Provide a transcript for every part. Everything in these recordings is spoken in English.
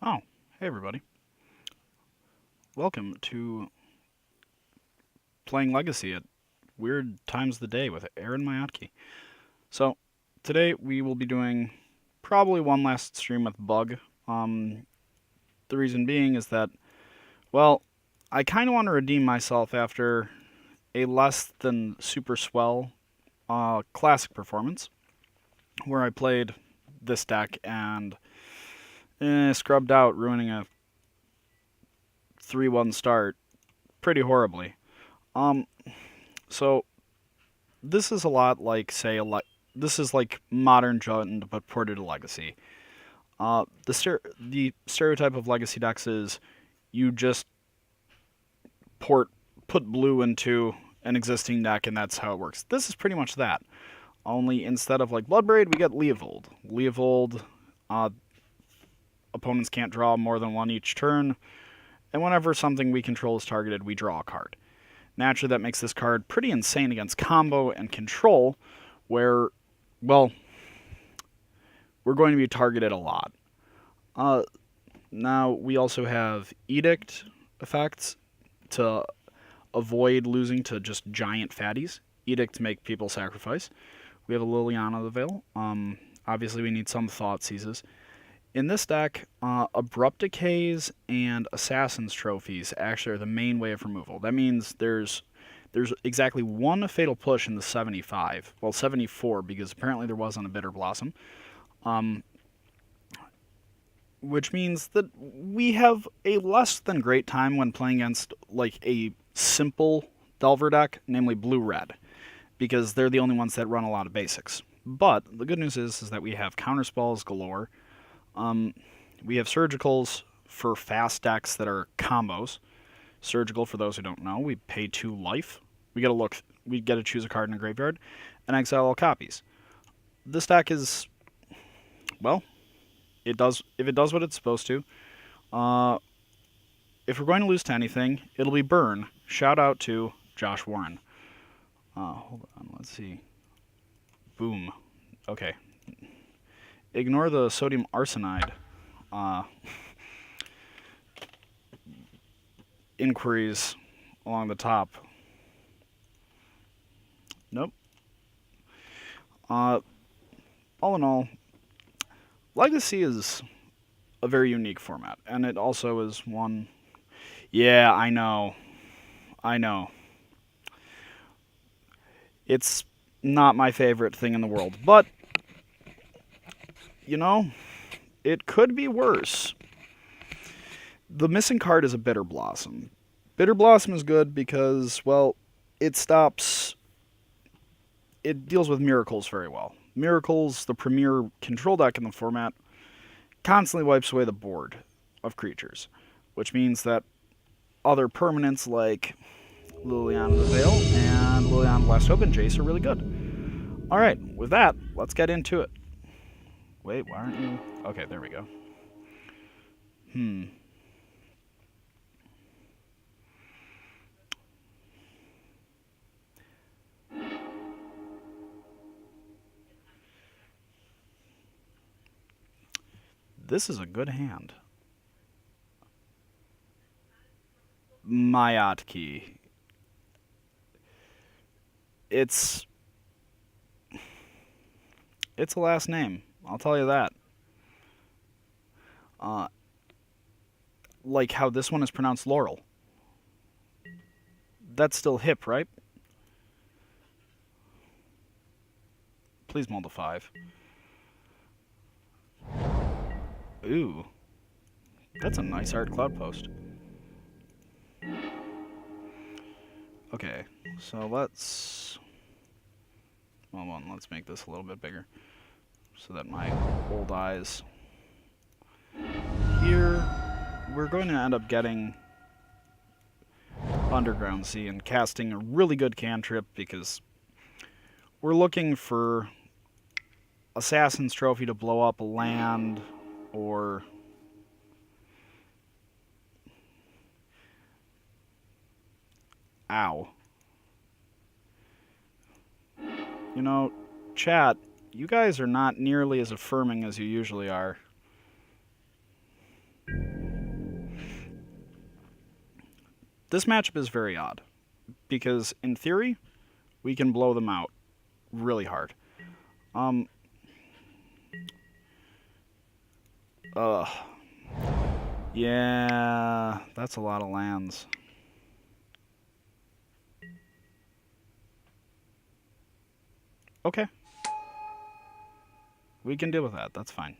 Oh, hey everybody. Welcome to playing Legacy at weird times of the day with Aaron Mayotki. So, today we will be doing probably one last stream with Bug. The reason being is that, well, I kind of want to redeem myself after a less than super swell classic performance where I played this deck and scrubbed out, ruining a 3-1 start pretty horribly. Um, so this is a lot like, say, this is like modern Jund but ported to Legacy. The stereotype of Legacy decks is you just put blue into an existing deck and that's how it works. This is pretty much that. Only instead of like Bloodbraid, we get Leovold. Leovold, opponents can't draw more than one each turn, and whenever something we control is targeted, we draw a card. Naturally, that makes this card pretty insane against combo and control, where, well, we're going to be targeted a lot. Now, we also have Edict effects to avoid losing to just giant fatties. Edict to make people sacrifice. We have a Liliana the Veil. Obviously, we need some Thought Seizes. In this deck, Abrupt Decays and Assassin's Trophies actually are the main way of removal. That means there's exactly one Fatal Push in the 75. Well, 74, because apparently there was on a Bitter Blossom. Which means that we have a less than great time when playing against like a simple Delver deck, namely blue-red, because they're the only ones that run a lot of basics. But the good news is that we have counterspells galore. We have surgicals for fast decks that are combos. Surgical, for those who don't know, we pay 2 life. We get to choose a card in a graveyard and exile all copies. This deck is, well, if it does what it's supposed to. If we're going to lose to anything, it'll be burn. Shout out to Josh Warren. Hold on, let's see. Boom. Okay. Ignore the sodium arsenide inquiries along the top. Nope. All in all, Legacy is a very unique format, and it also is one... Yeah, I know. It's not my favorite thing in the world, but, you know, it could be worse. The missing card is a Bitter Blossom. Bitter Blossom is good because, well, it deals with Miracles very well. Miracles, the premier control deck in the format, constantly wipes away the board of creatures, which means that other permanents like Liliana the Veil and Liliana Last Hope and Jace are really good. Alright, with that, let's get into it. Wait, why aren't you... Okay, there we go. This is a good hand. Mayotki. It's a last name, I'll tell you that. Like how this one is pronounced Laurel. That's still hip, right? Please mull to 5. Ooh. That's a nice art cloud post. Okay, so let's... Hold on, let's make this a little bit bigger so that my old eyes... Here, we're going to end up getting Underground Sea and casting a really good cantrip because we're looking for Assassin's Trophy to blow up a land or... Ow. You know, chat, you guys are not nearly as affirming as you usually are. This matchup is very odd, because in theory, we can blow them out really hard. Ugh. Yeah, that's a lot of lands. Okay. We can deal with that, that's fine.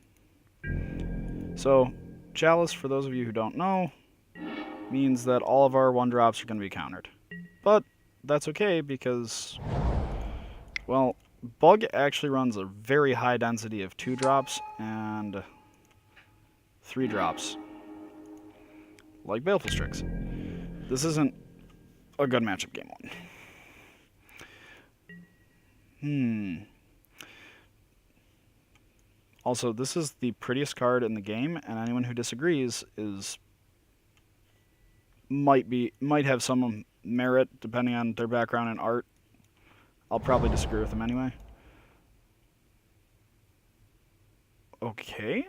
So, Chalice, for those of you who don't know, means that all of our 1-drops are going to be countered. But that's okay because, well, Bug actually runs a very high density of 2-drops and 3-drops, like Baleful Strix. This isn't a good matchup game 1. Also, this is the prettiest card in the game, and anyone who disagrees might have some merit depending on their background in art. I'll probably disagree with them anyway. Okay.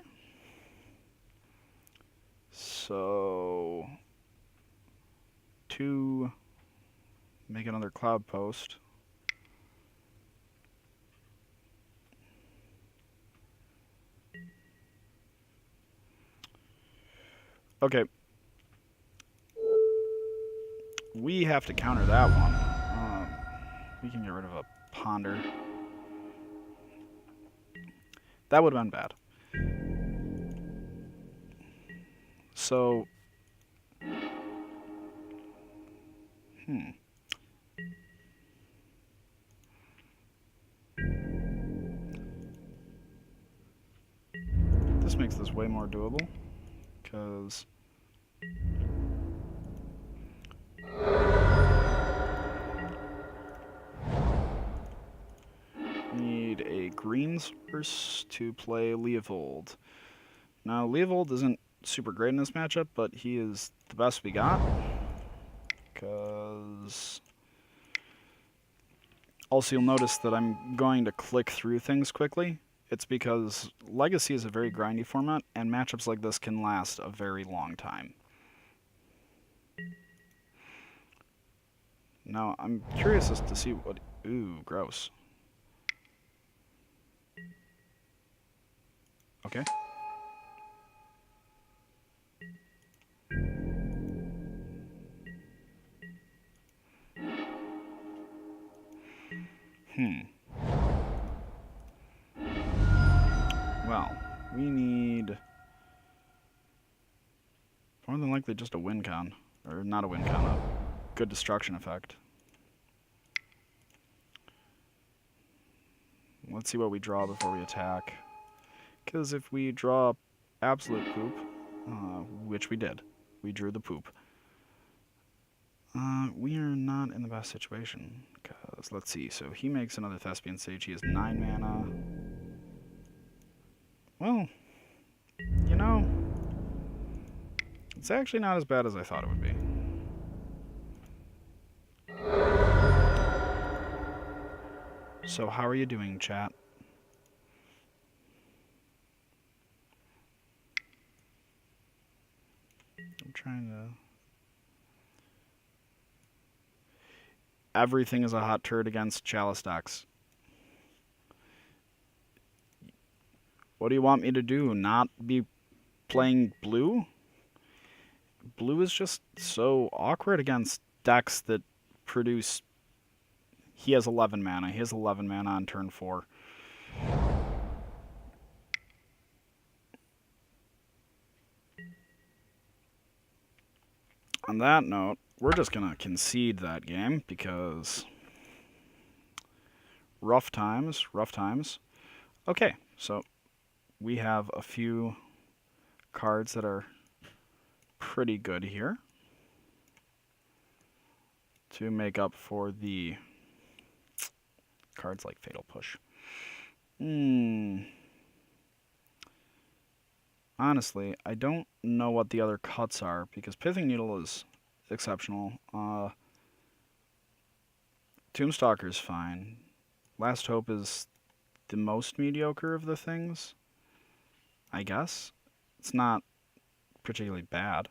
So, to make another cloud post. Okay. We have to counter that one. We can get rid of a ponder. That would have been bad. So, this makes this way more doable, because need a green source to play Leovold. Now, Leovold isn't super great in this matchup, but he is the best we got. Because also, you'll notice that I'm going to click through things quickly. It's because Legacy is a very grindy format, and matchups like this can last a very long time. Now, I'm curious as to see what... Ooh, gross. Okay. Well, we need more than likely just a win con. Or not a win con, a good destruction effect. Let's see what we draw before we attack. Because if we draw absolute poop, which we did, we drew the poop, we are not in the best situation. Because, let's see, so he makes another Thespian Sage. He has 9 mana. Well, you know, it's actually not as bad as I thought it would be. So how are you doing, chat? I'm trying to... Everything is a hot turd against Chalice decks. What do you want me to do? Not be playing blue? Blue is just so awkward against decks that produce... He has 11 mana. He has 11 mana on turn 4. On that note, we're just going to concede that game because rough times, rough times. Okay, so we have a few cards that are pretty good here to make up for the cards like Fatal Push. Honestly, I don't know what the other cuts are, because Pithing Needle is exceptional. Tombstalker is fine. Last Hope is the most mediocre of the things, I guess. It's not particularly bad.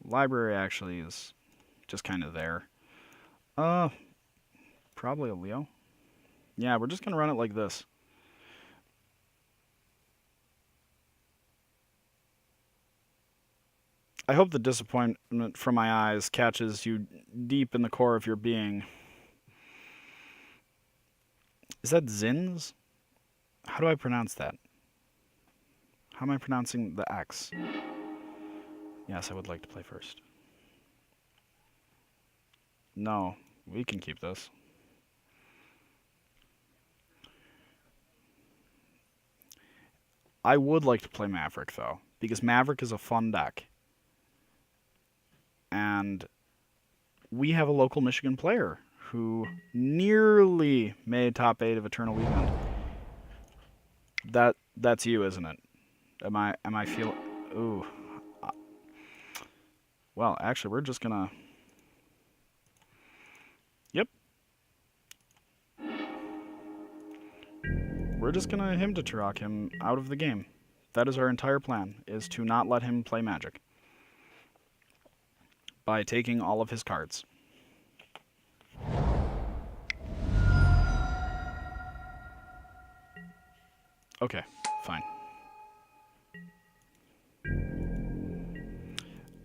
Library actually is just kind of there. Probably a Leo. Yeah, we're just gonna run it like this. I hope the disappointment from my eyes catches you deep in the core of your being. Is that Zins? How do I pronounce that? How am I pronouncing the X? Yes, I would like to play first. No, we can keep this. I would like to play Maverick, though, because Maverick is a fun deck. And we have a local Michigan player who nearly made top 8 of Eternal Weekend. That's you, isn't it? Am I feeling... Ooh. Well, actually, we're just gonna... Yep. We're just gonna Him-to-Turok him out of the game. That is our entire plan, is to not let him play Magic. By taking all of his cards. Okay, fine.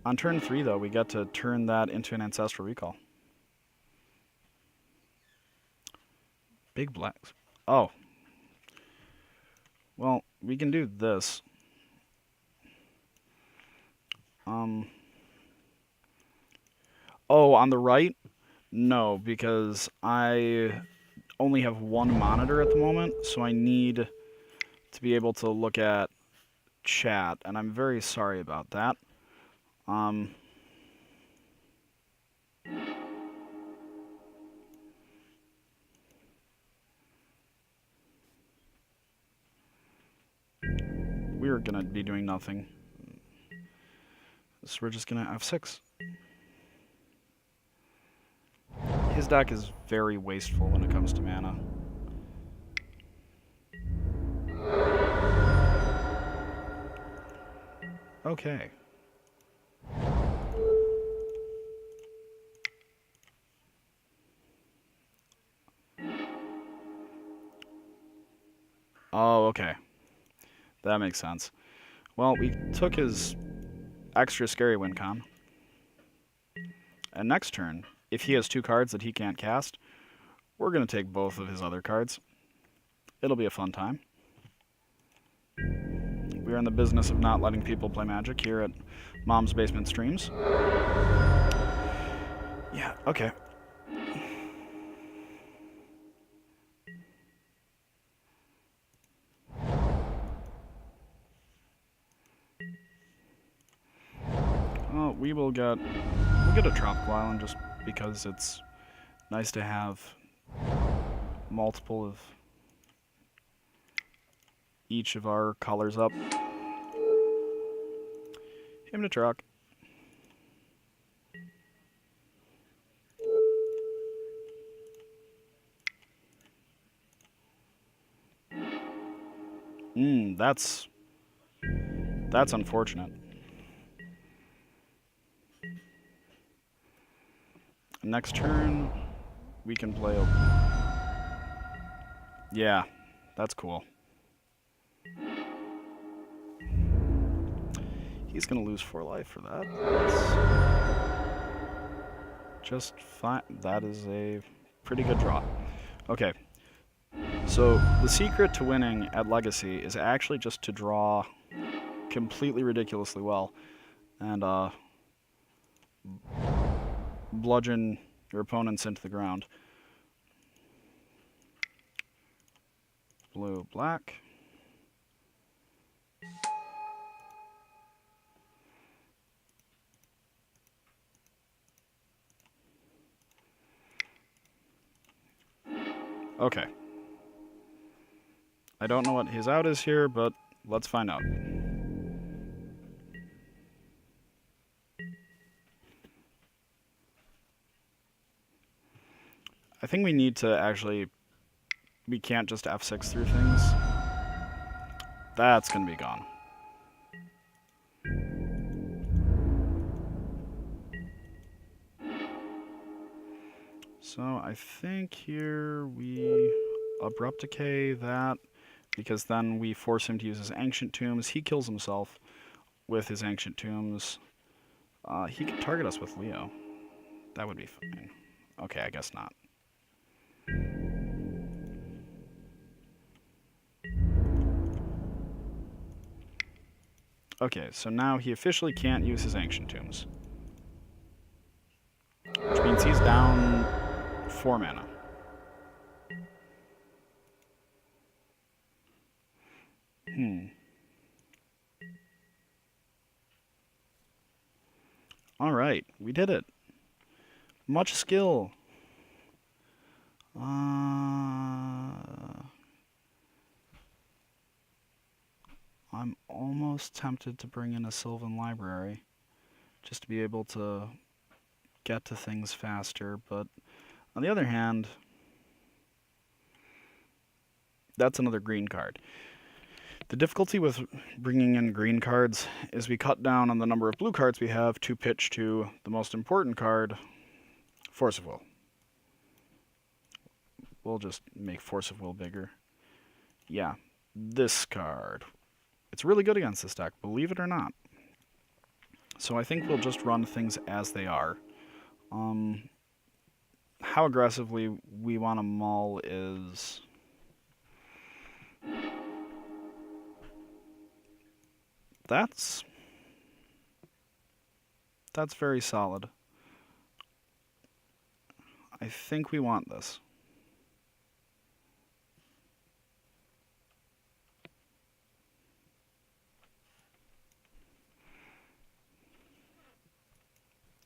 On turn 3, though, we get to turn that into an Ancestral Recall. Big blacks. Oh. Well, we can do this. Oh, on the right? No, because I only have one monitor at the moment, so I need to be able to look at chat, and I'm very sorry about that. We're gonna be doing nothing. So we're just gonna F6. His deck is very wasteful when it comes to mana. Okay. Oh, okay. That makes sense. Well, we took his extra scary win con. And next turn, if he has 2 cards that he can't cast, we're going to take both of his other cards. It'll be a fun time. We are in the business of not letting people play Magic here at Mom's Basement Streams. Yeah, okay. Oh, we'll get a Tropical Island just because it's nice to have multiple of each of our colors up. Him-to-Turok. That's unfortunate. Next turn, we can play Yeah, that's cool. He's gonna lose 4 life for that. That's just fine. That is a pretty good draw. Okay. So, the secret to winning at Legacy is actually just to draw completely ridiculously well and bludgeon your opponents into the ground. Blue, black. Okay. I don't know what his out is here, but let's find out. I think we need to actually... We can't just F6 through things. That's gonna be gone. So I think here we abrupt decay that, because then we force him to use his ancient tombs. He kills himself with his ancient tombs. He could target us with Leo. That would be fine. Okay, I guess not. Okay, so now he officially can't use his ancient tombs, which means he's down 4 mana. Alright, we did it. Much skill. I'm almost tempted to bring in a Sylvan Library, just to be able to get to things faster, but on the other hand, that's another green card. The difficulty with bringing in green cards is we cut down on the number of blue cards we have to pitch to the most important card, Force of Will. We'll just make Force of Will bigger. Yeah, this card. It's really good against this deck, believe it or not. So I think we'll just run things as they are. How aggressively we want to mull is... That's very solid. I think we want this.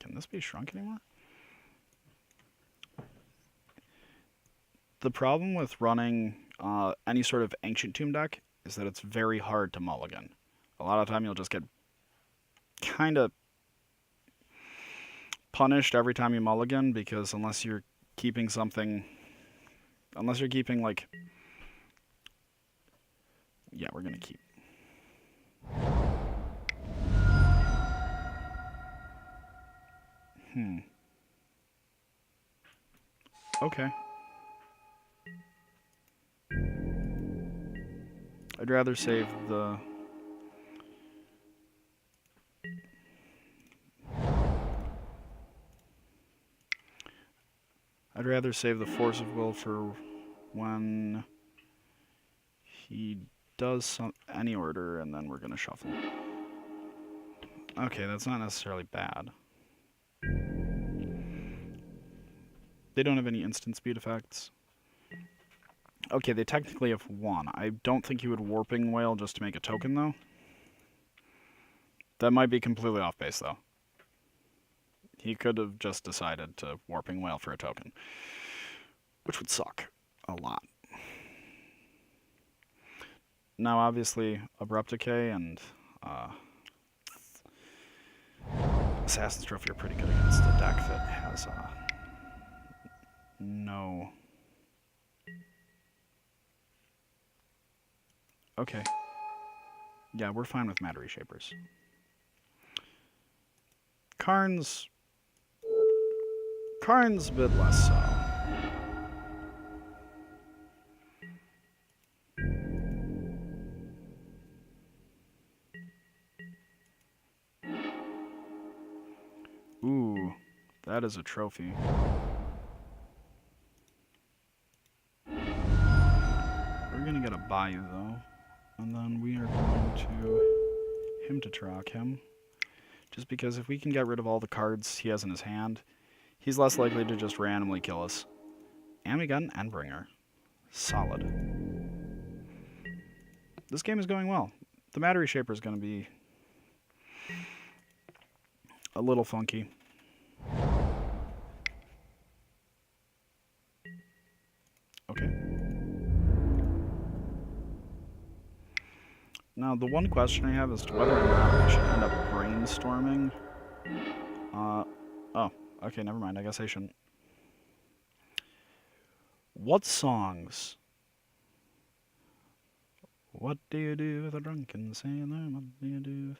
Can this be shrunk anymore? The problem with running any sort of Ancient Tomb deck is that it's very hard to mulligan. A lot of time you'll just get kind of punished every time you mulligan, because unless you're keeping something... Unless you're keeping, like... Yeah, we're going to keep. Okay. I'd rather save the... I'd rather save the Force of Will for when he does any order, and then we're going to shuffle. Okay, that's not necessarily bad. They don't have any instant speed effects. Okay, they technically have one. I don't think he would Warping Wail just to make a token, though. That might be completely off base, though. He could have just decided to Warping Wail for a token, which would suck a lot. Now, obviously, Abrupt Decay and Assassin's Trophy are pretty good against a deck that has no... Okay. Yeah, we're fine with Matter Reshapers. Karn's a bit less so. Ooh, that is a trophy. We're gonna get a Bayou, though. And then we are going to him to Track him. Just because if we can get rid of all the cards he has in his hand, he's less likely to just randomly kill us. And we got an Endbringer. Solid. This game is going well. The Matter Reshaper is going to be a little funky. Okay. Now, the one question I have is whether or not we should end up brainstorming. Oh, okay, never mind. I guess I shouldn't. What songs? What do you do with a drunken sailor? What do you do?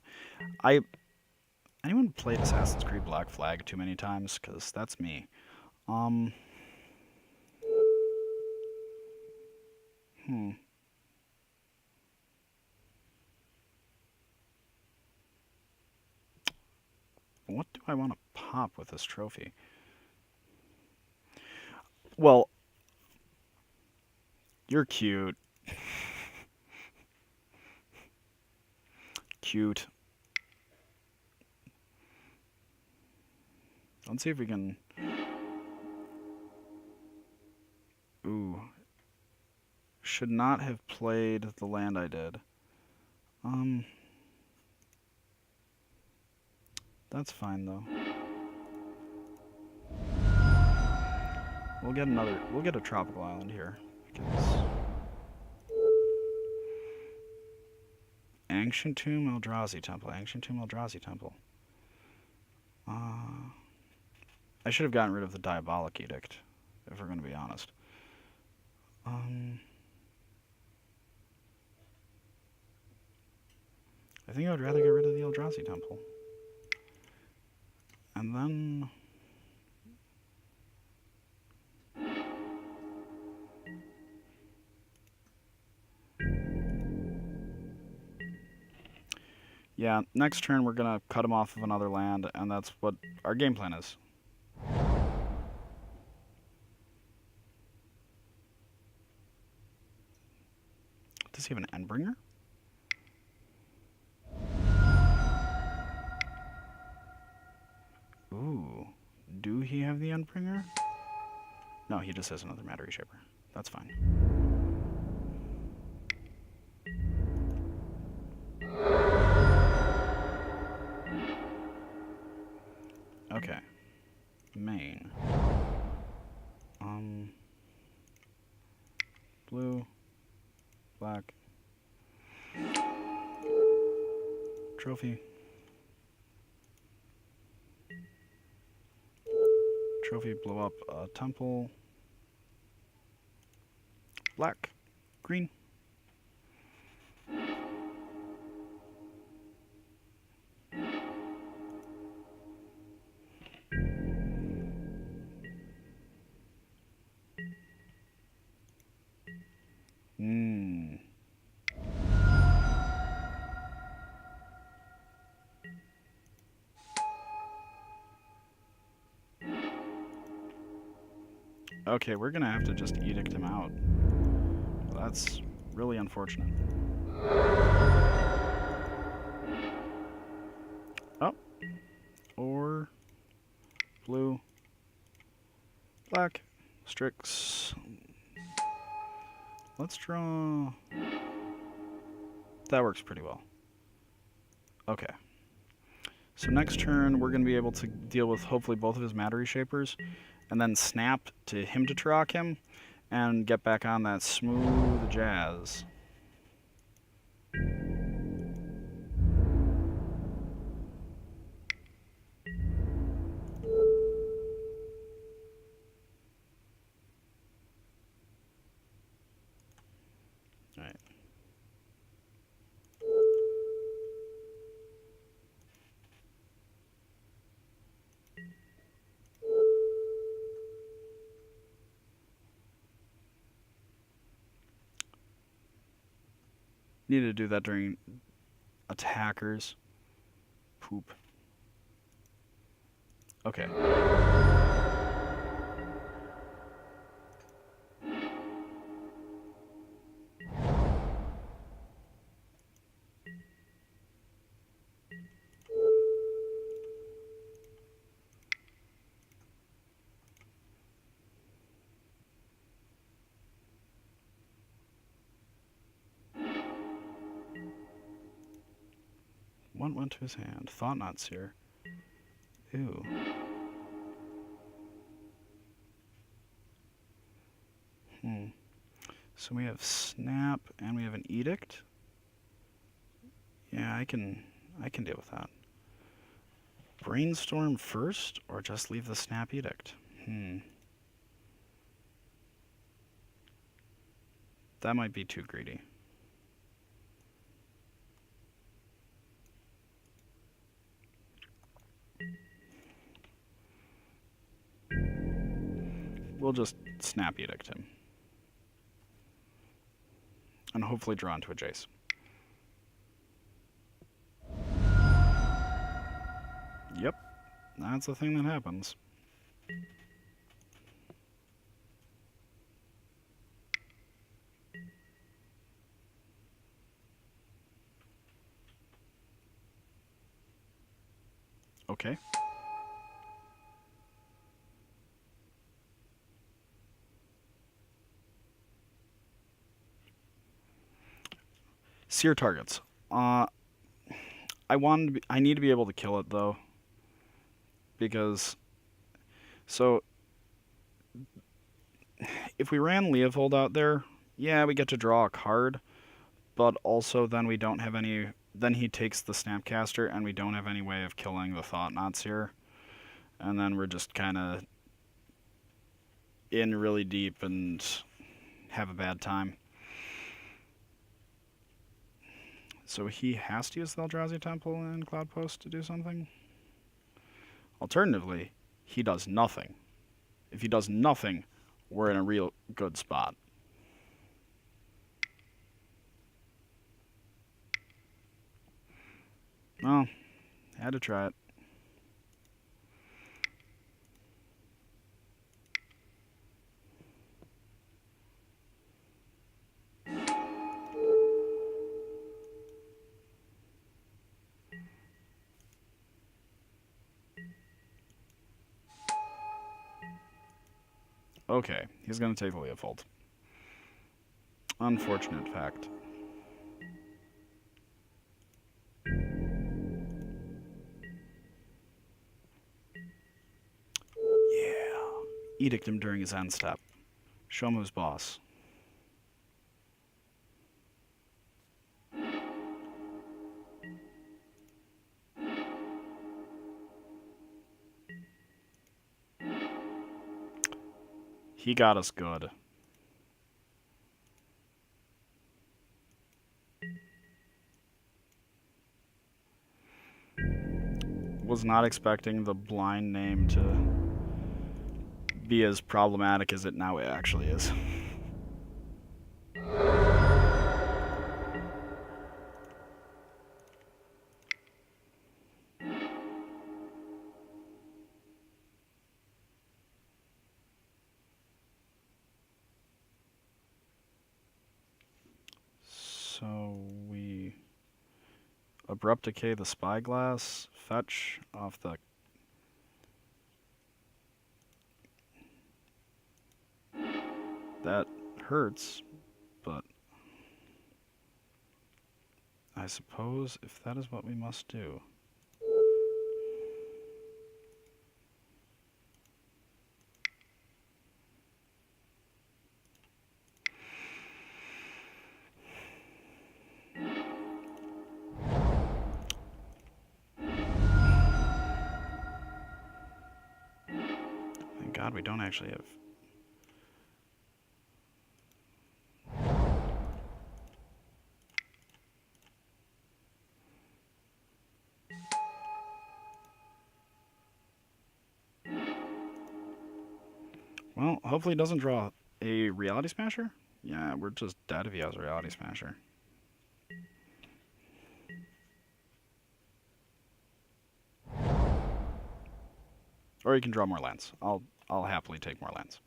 Anyone played Assassin's Creed Black Flag too many times? Because that's me. do I want to pop with this trophy? Well, you're cute. Cute. Let's see if we can... Ooh. Should not have played the land I did. That's fine, though. We'll get a tropical island here. Because... Ancient Tomb, Eldrazi Temple. Ancient Tomb, Eldrazi Temple. I should have gotten rid of the Diabolic Edict, if we're going to be honest. I think I would rather get rid of the Eldrazi Temple. And then... Yeah, next turn we're going to cut him off of another land, and that's what our game plan is. Does he have an Endbringer? Ooh. Do he have the Endbringer? No, he just has another Matter Reshaper. That's fine. Okay. Main. Blue. Black. Trophy. Trophy, blow up a temple. Black. Green. Okay, we're gonna have to just edict him out. That's really unfortunate. Oh. Or blue. Black. Strix. Let's draw... That works pretty well. Okay. So next turn, we're going to be able to deal with hopefully both of his Matter Reshapers, and then snap to him to Turok him, and get back on that smooth jazz. Alright. Need to do that during attackers. Poop. Okay. What went to his hand? Thought Not Seer. Ew. So we have Snap and we have an Edict. Yeah, I can deal with that. Brainstorm first, or just leave the Snap Edict? That might be too greedy. We'll just Snap Edict him. And hopefully draw into a Jace. Yep. That's the thing that happens. Okay. Sear targets. I need to be able to kill it though, because so if we ran Leovold out there, yeah, we get to draw a card, but also then we don't have any. Then he takes the snapcaster, and we don't have any way of killing the Thought-Knots here, and then we're just kind of in really deep and have a bad time. So he has to use the Eldrazi Temple and Cloud Post to do something? Alternatively, he does nothing. If he does nothing, we're in a real good spot. Well, had to try it. Okay, he's going to take the Leovold. Unfortunate fact. Yeah. Edict him during his end step. Show him who's boss. He got us good. Was not expecting the blind name to be as problematic as it now actually is. So we Abrupt Decay the Spyglass, fetch off the... That hurts, but I suppose if that is what we must do. Thank God we don't actually have... Well, hopefully he doesn't draw a Reality Smasher. Yeah, we're just dead if he has a Reality Smasher. Or he can draw more lands. I'll happily take more lands.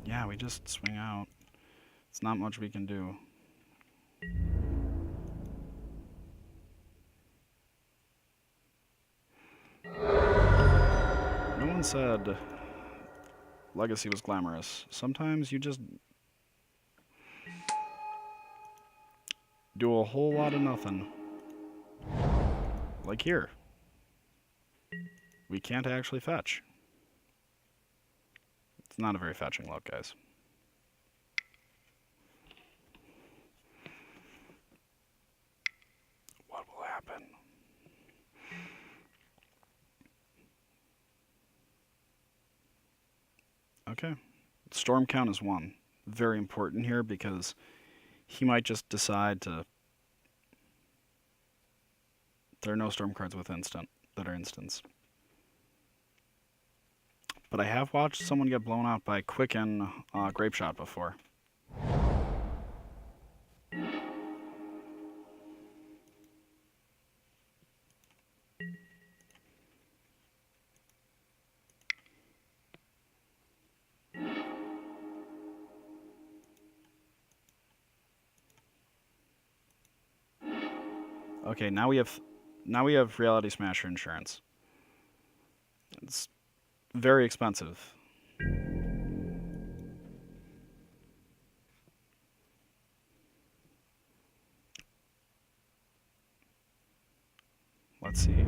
Yeah, we just swing out. It's not much we can do. No one said Legacy was glamorous. Sometimes you just do a whole lot of nothing. Like here. We can't actually fetch. It's not a very fetching look, guys. What will happen? Okay. Storm count is 1. Very important here because he might just decide to There are no storm cards with instant that are instants. But I have watched someone get blown out by Quicken Grape Shot before. Okay, now we have Reality Smasher insurance. It's very expensive. Let's see.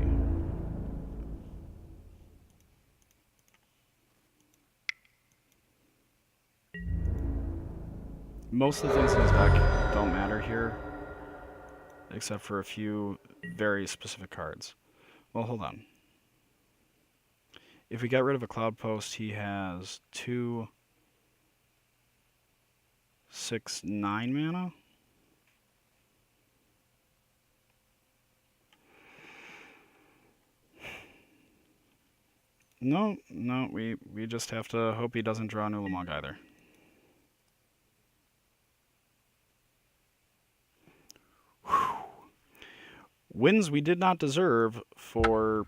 Most of the things in his deck don't matter here, except for a few very specific cards. Well, hold on. If we get rid of a Cloud Post, he has 2, 6, 9 mana. No, we just have to hope he doesn't draw Nulamog either. Wins we did not deserve for...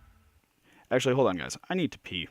Actually, hold on, guys. I need to pee.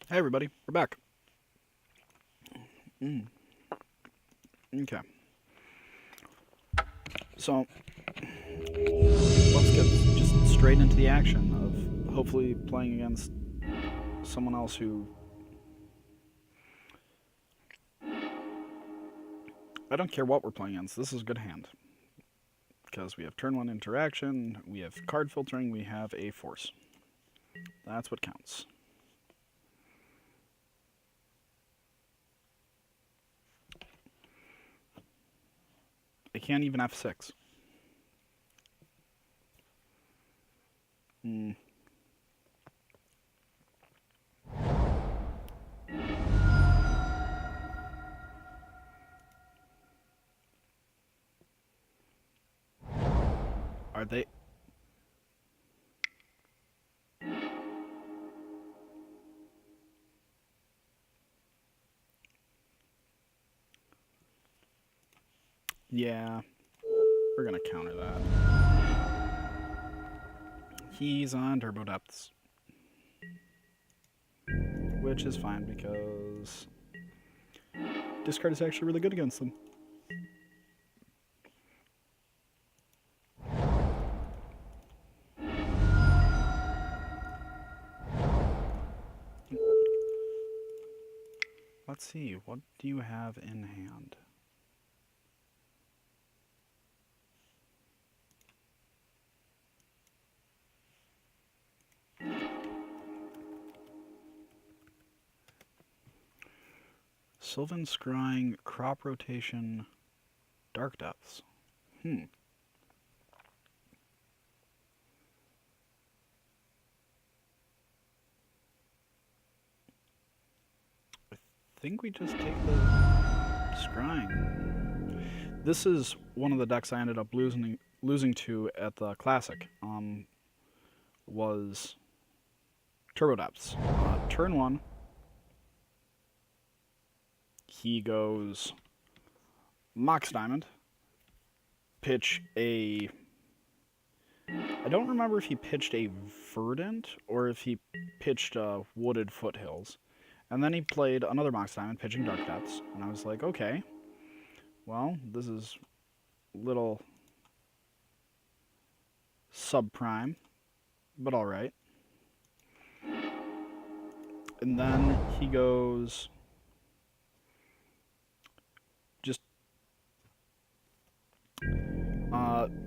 Hey, everybody. We're back. Okay. So, let's get just straight into the action of hopefully playing against someone else who... I don't care what we're playing against. This is a good hand. Because we have turn 1 interaction, we have card filtering, we have a force. That's what counts. I can't even F6. Are they... Yeah, we're gonna counter that. He's on Turbo Depths. Which is fine because discard is actually really good against them. Let's see, what do you have in hand? Sylvan Scrying, Crop Rotation, Dark Depths. I think we just take the Scrying. This is one of the decks I ended up losing to at the Classic. Was Turbo Depths. Turn 1, he goes Mox Diamond, pitch a... I don't remember if he pitched a Verdant or if he pitched Wooded Foothills. And then he played another Mox Diamond, pitching Dark Depths. And I was like, okay, well, this is little subprime, but alright. And then he goes...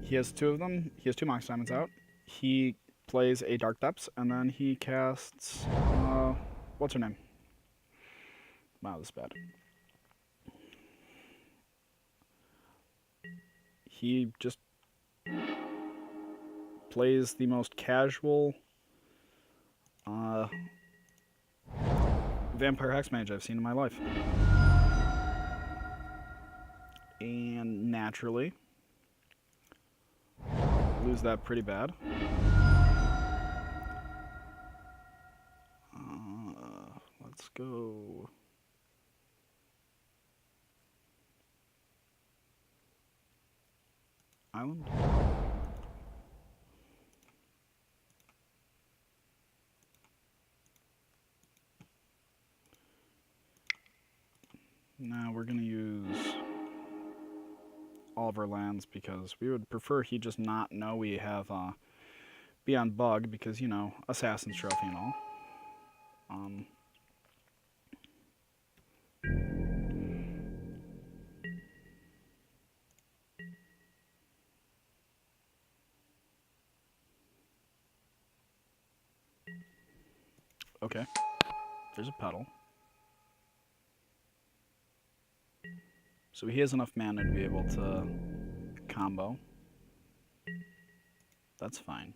he has two of them. He has two Mox Diamonds out. He plays a Dark Depths, and then he casts... what's her name? Wow, this is bad. He just plays the most casual Vampire Hexmage I've seen in my life. And naturally, lose that pretty bad. Let's go. Island? Now we're gonna use all of our lands because we would prefer he just not know we have Beyond Bug because, you know, Assassin's Trophy and all. Okay, there's a Petal. So he has enough mana to be able to combo. That's fine.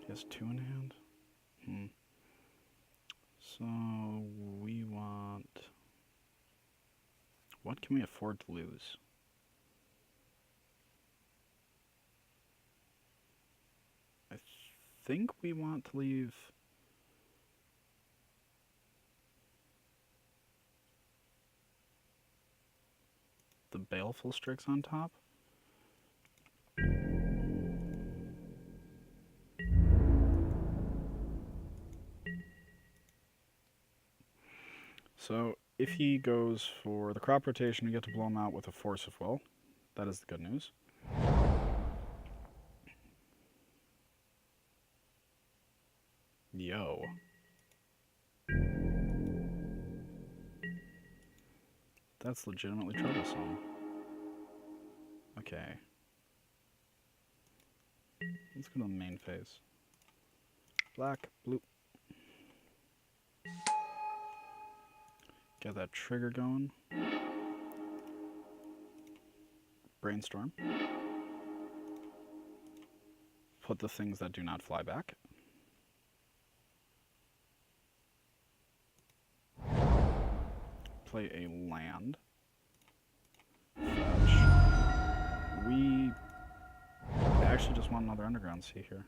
He has two in hand? So we want... What can we afford to lose? I think we want to leave... the Baleful Strix on top? So, if he goes for the crop rotation, we get to blow him out with a Force of Will. That is the good news. Yo. That's legitimately troublesome. Okay. Let's go to the main phase. Black, blue. Get that trigger going. Brainstorm. Put the things that do not fly back. Play a land. Fetch. We actually just want another Underground Sea here.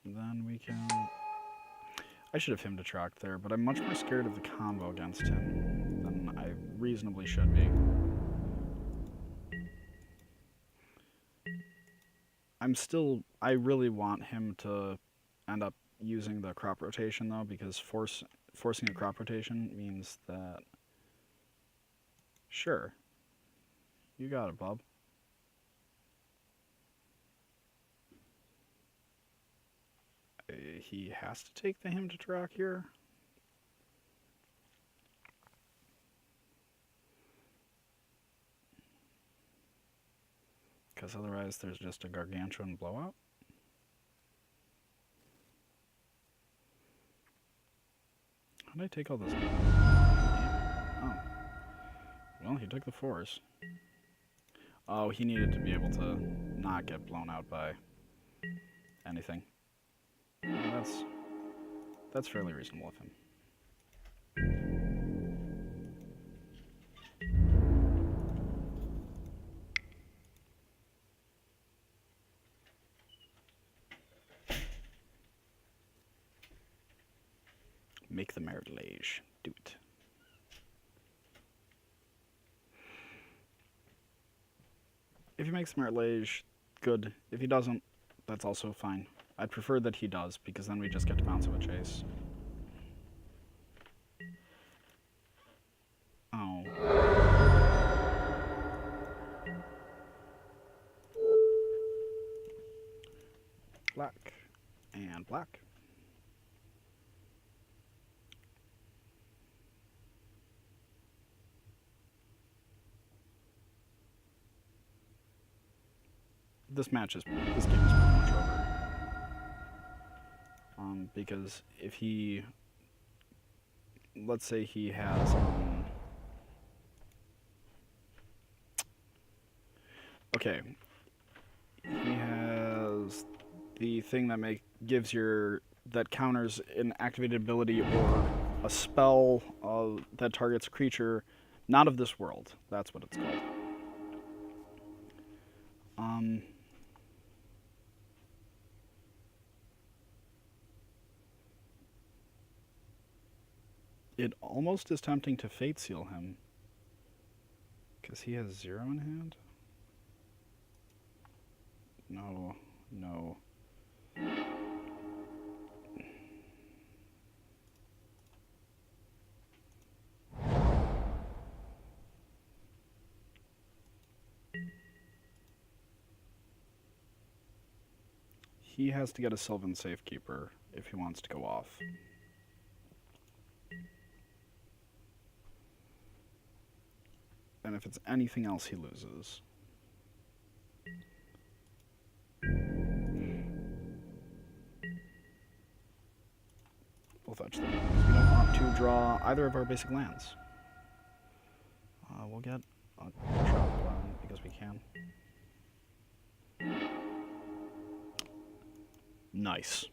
And then we can... I should have him to track there, but I'm much more scared of the combo against him than I reasonably should be. I really want him to end up using the crop rotation, though, because forcing a crop rotation means that... Sure. You got it, bub. He has to take the him to track here. Because otherwise there's just a gargantuan blowout. How did I take all this? Oh. Well, he took the force. Oh, he needed to be able to not get blown out by anything. Well, that's fairly reasonable of him. Make the marriage. Do it. If he makes the marriage, good. If he doesn't, that's also fine. I'd prefer that he does, because then we just get to bounce of a chase. Oh. Black. And black. This game is pretty much over. Because if he, let's say he has, okay, he has the thing that gives that counters an activated ability or a spell that targets a creature not of this world. That's what it's called. It almost is tempting to Fate Seal him, because he has 0 in hand. No. He has to get a Sylvan Safekeeper if he wants to go off. And if it's anything else, he loses. We'll fetch them, because we don't want to draw either of our basic lands. We'll get a Trout Blend, because we can. Nice.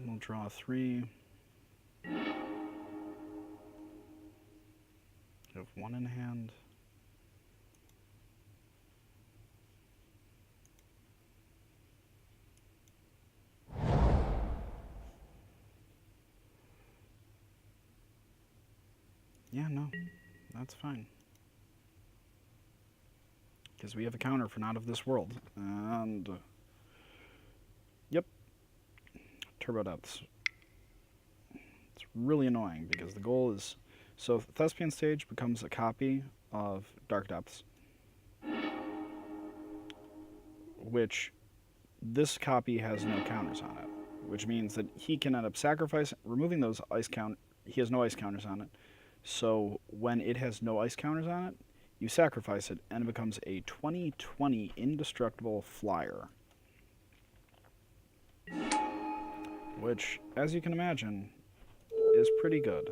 We'll draw 3. You have 1 in hand. Yeah, no, that's fine. Because we have a counter for Not of This World. And, yep, Turbo Depths. It's really annoying because the goal is, so Thespian Stage becomes a copy of Dark Depths, which this copy has no counters on it, which means that he can end up removing those ice count. He has no ice counters on it. So when it has no ice counters on it, you sacrifice it, and it becomes a 20/20 indestructible flyer. Which, as you can imagine, is pretty good.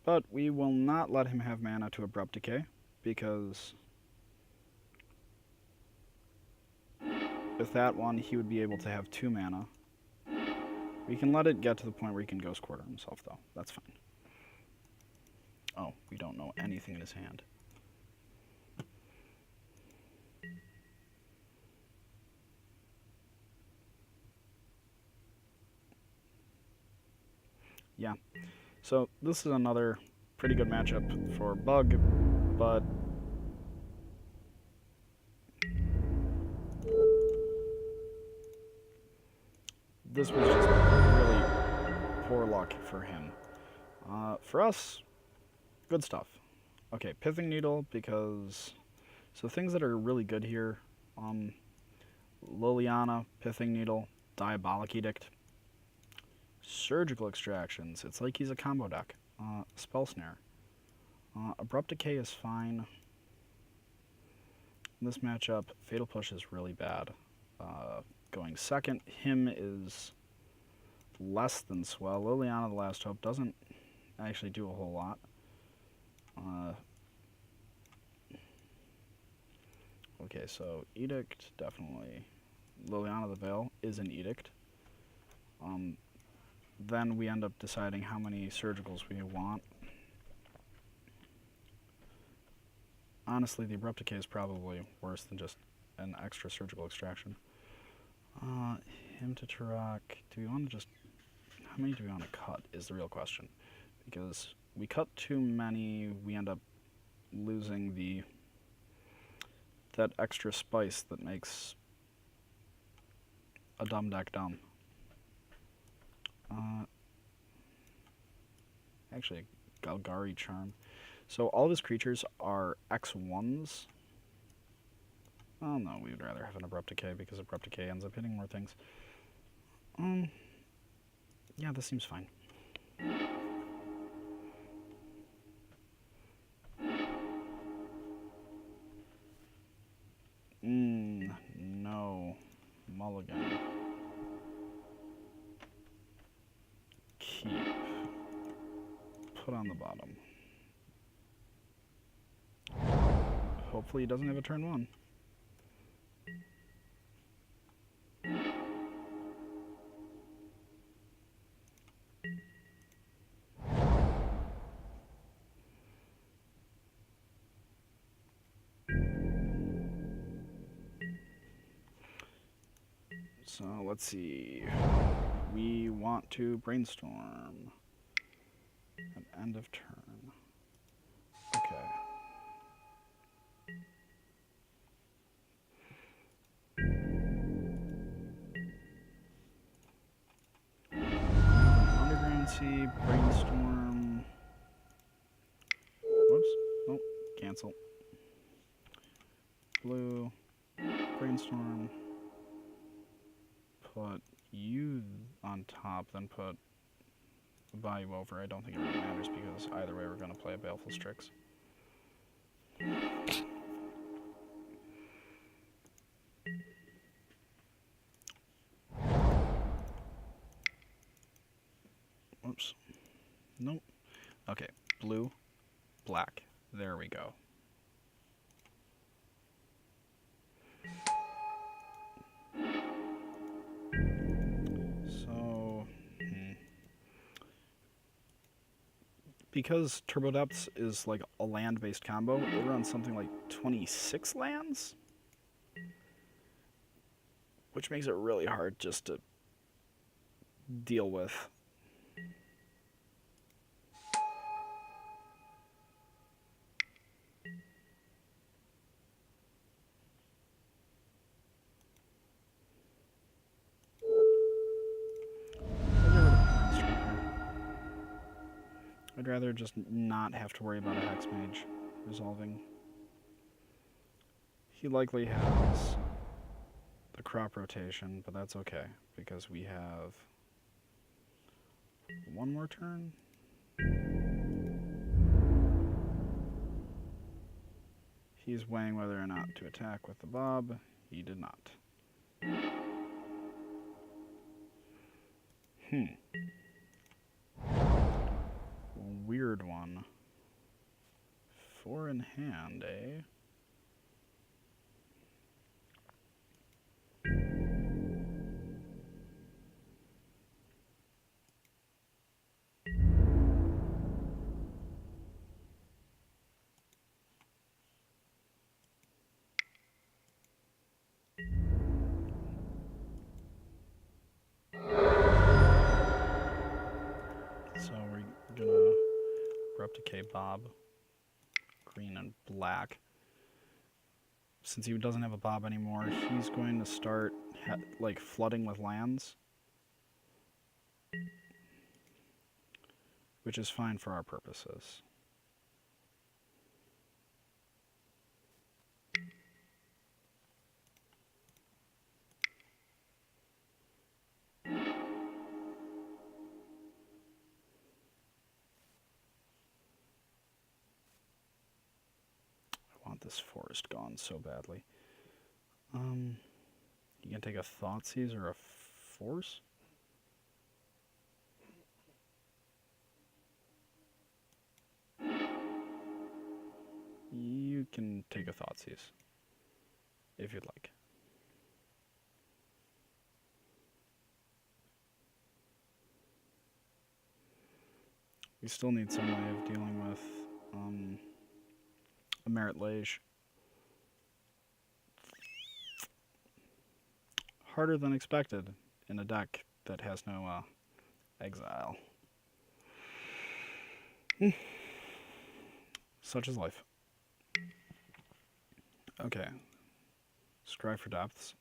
But we will not let him have mana to Abrupt Decay, because with that one, he would be able to have 2 mana. We can let it get to the point where he can Ghost Quarter himself, though. That's fine. Oh, we don't know anything in his hand. Yeah. So this is another pretty good matchup for Bug, but this was just really poor luck for him. For us, good stuff. Okay, Pithing Needle, because... So things that are really good here, Liliana, Pithing Needle, Diabolic Edict, Surgical Extractions. It's like he's a combo deck. Spell Snare. Abrupt Decay is fine. In this matchup, Fatal Push is really bad. Going second, him is less than swell. Liliana, the Last Hope, doesn't actually do a whole lot. Okay, so Edict, definitely. Liliana the Veil is an Edict. Then we end up deciding how many surgicals we want. Honestly, the Abrupt Decay is probably worse than just an extra surgical extraction. Him to Turok. Do we want to just... How many do we want to cut is the real question. Because we cut too many, we end up losing that extra spice that makes a dumb deck dumb. Actually, Galgari Charm. So all of his creatures are X1s. Oh no, we would rather have an Abrupt Decay because Abrupt Decay ends up hitting more things. Yeah, this seems fine. No. Mulligan. Keep. Put on the bottom. Hopefully he doesn't have a turn 1. So let's see. We want to brainstorm. At end of turn. Okay. Underground Sea, brainstorm. Whoops. Oh, cancel. Blue, brainstorm. Put you on top, then put the value over. I don't think it really matters because either way we're going to play a Baleful Strix. Oops. Nope. Okay, blue, black. There we go. So, because Turbo Depths is like a land-based combo, it runs something like 26 lands, which makes it really hard just to deal with. I'd rather just not have to worry about a Hex Mage resolving. He likely has the crop rotation, but that's okay, because we have one more turn. He's weighing whether or not to attack with the Bob. He did not. Weird one. 4 in hand, eh? Okay, Bob. Green and black. Since he doesn't have a Bob anymore, he's going to start like flooding with lands, which is fine for our purposes. I want this forest gone so badly. You can take a Thoughtseize or a Force? You can take a Thoughtseize, if you'd like. We still need some way of dealing with a Merit Lage. Harder than expected in a deck that has no exile. Such is life. Okay. Strive for depths.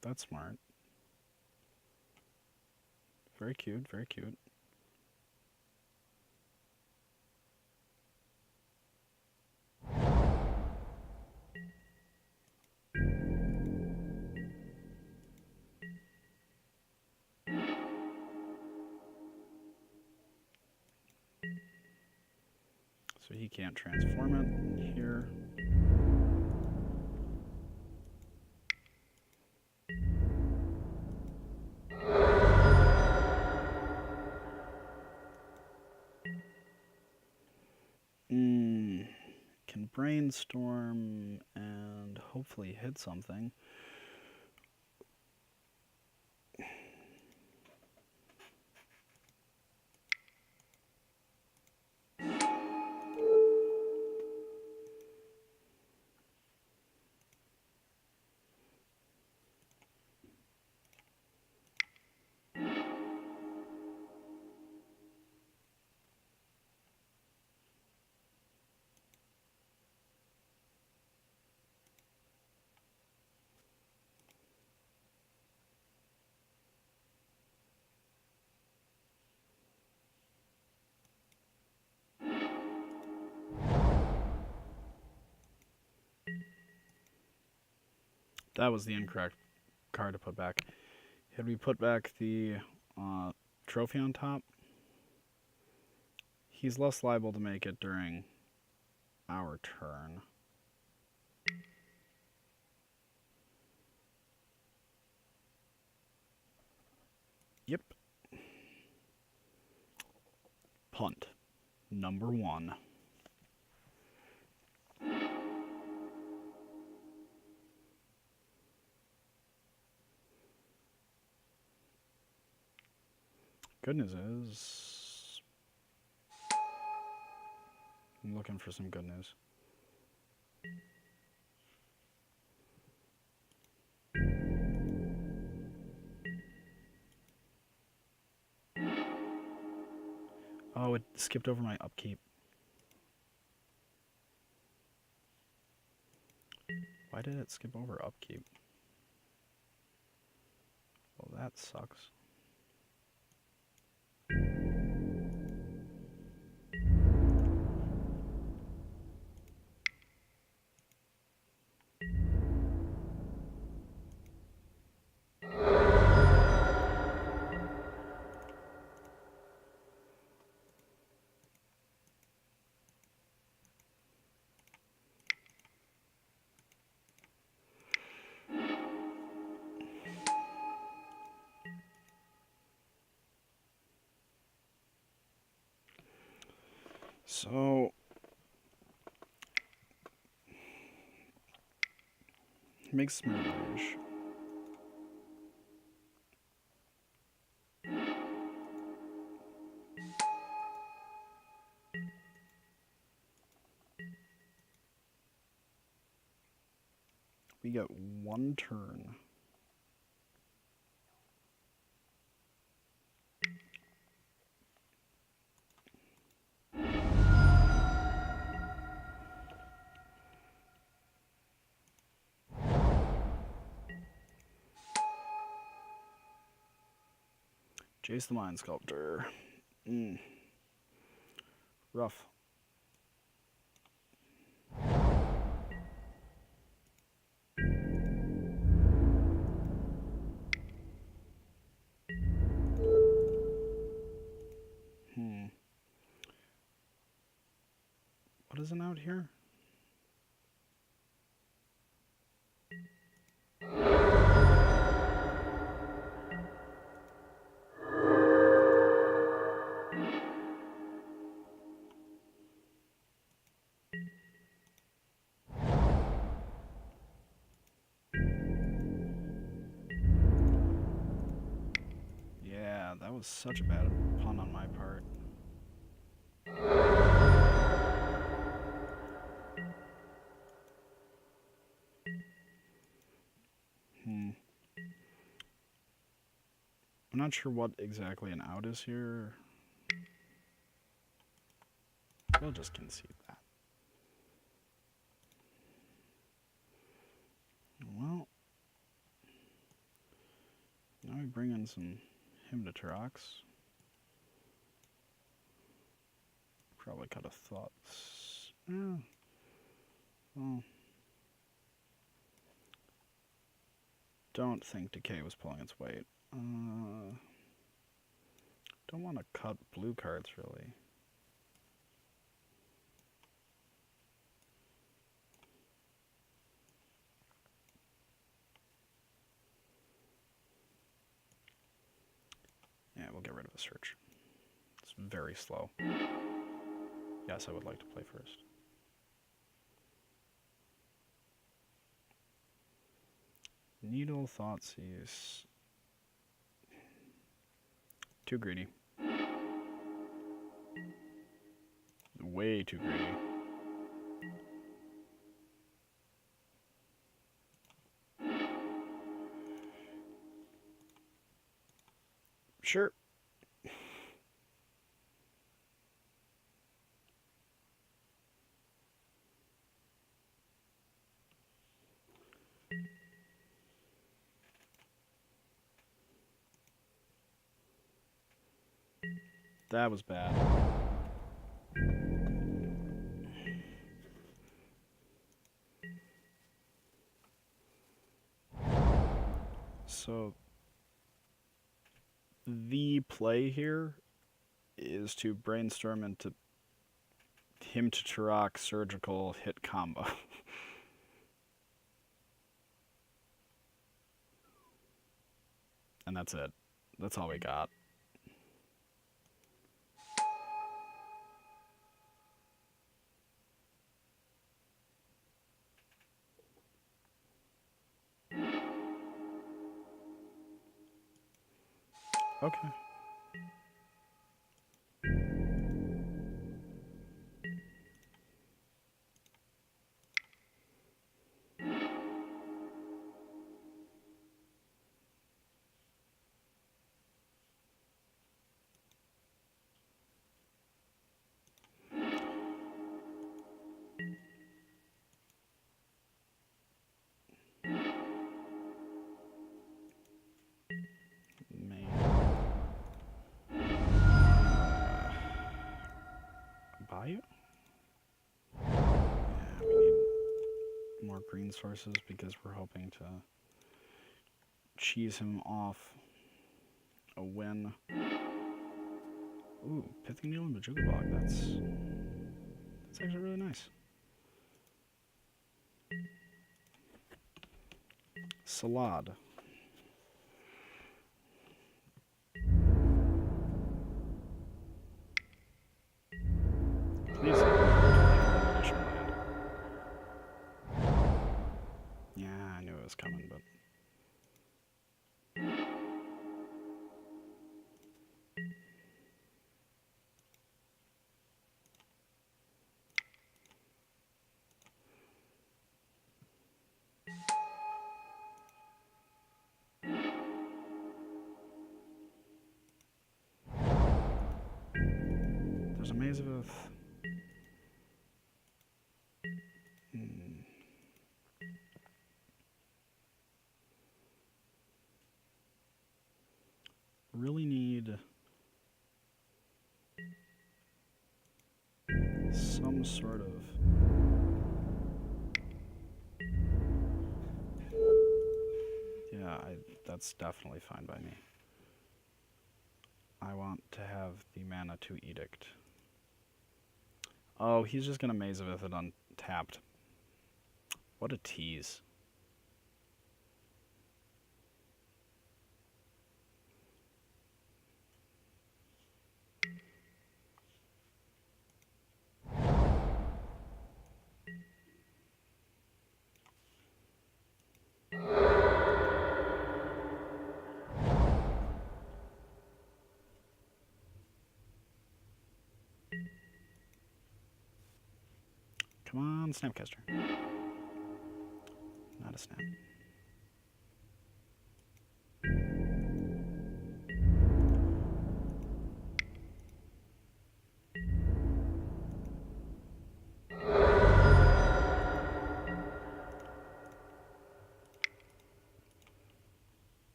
That's smart. Very cute, very cute. So he can't transform it here. Can brainstorm and hopefully hit something. That was the incorrect card to put back. Had we put back the trophy on top, he's less liable to make it during our turn. Yep. Punt. Number 1. Good news is, I'm looking for some good news. Oh, it skipped over my upkeep. Why did it skip over upkeep? Well, that sucks. So, makes Merit Lage. We get one turn. Jace the Mind Sculptor. Rough. What isn't out here? Yeah, that was such a bad pun on my part. I'm not sure what exactly an out is here. We'll just concede that. Well, now we bring in some Hymnotorox. Probably could have thought. Well, don't think Decay was pulling its weight. Don't want to cut blue cards, really. Yeah, we'll get rid of a search. It's very slow. Yes, I would like to play first. Needle, Thoughtseize. Too greedy. Way too greedy. Sure. That was bad. So the play here is to brainstorm into Hymnotorox surgical hit combo. And that's it. That's all we got. Okay. Bayou? Yeah, we need more green sources because we're hoping to cheese him off a win. Ooh, Pithing Needle and Bajuga Bog. That's actually really nice. Salad. Please. Yeah, I knew it was coming, but. Mazavith. Really need some sort of... Yeah, that's definitely fine by me. I want to have the mana 2 Edict. Oh, he's just going to Mazavith it untapped. What a tease. Come on, Snapcaster. Not a snap.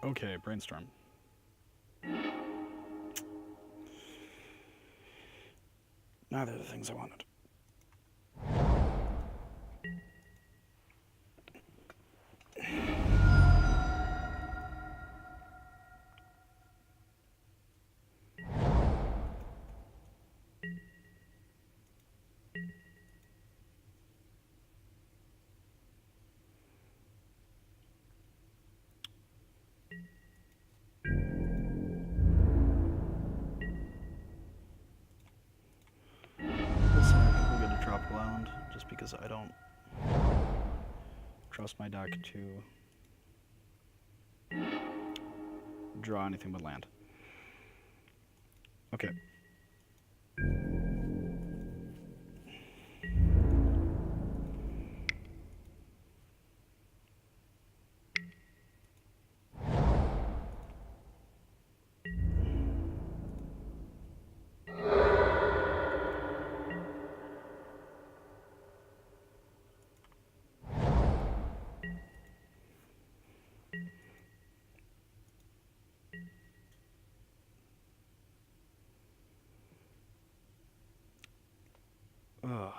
Okay, Brainstorm. Neither of the things I wanted. We'll get a Tropical Island, just because I don't trust my deck to draw anything but land. Okay. Ugh.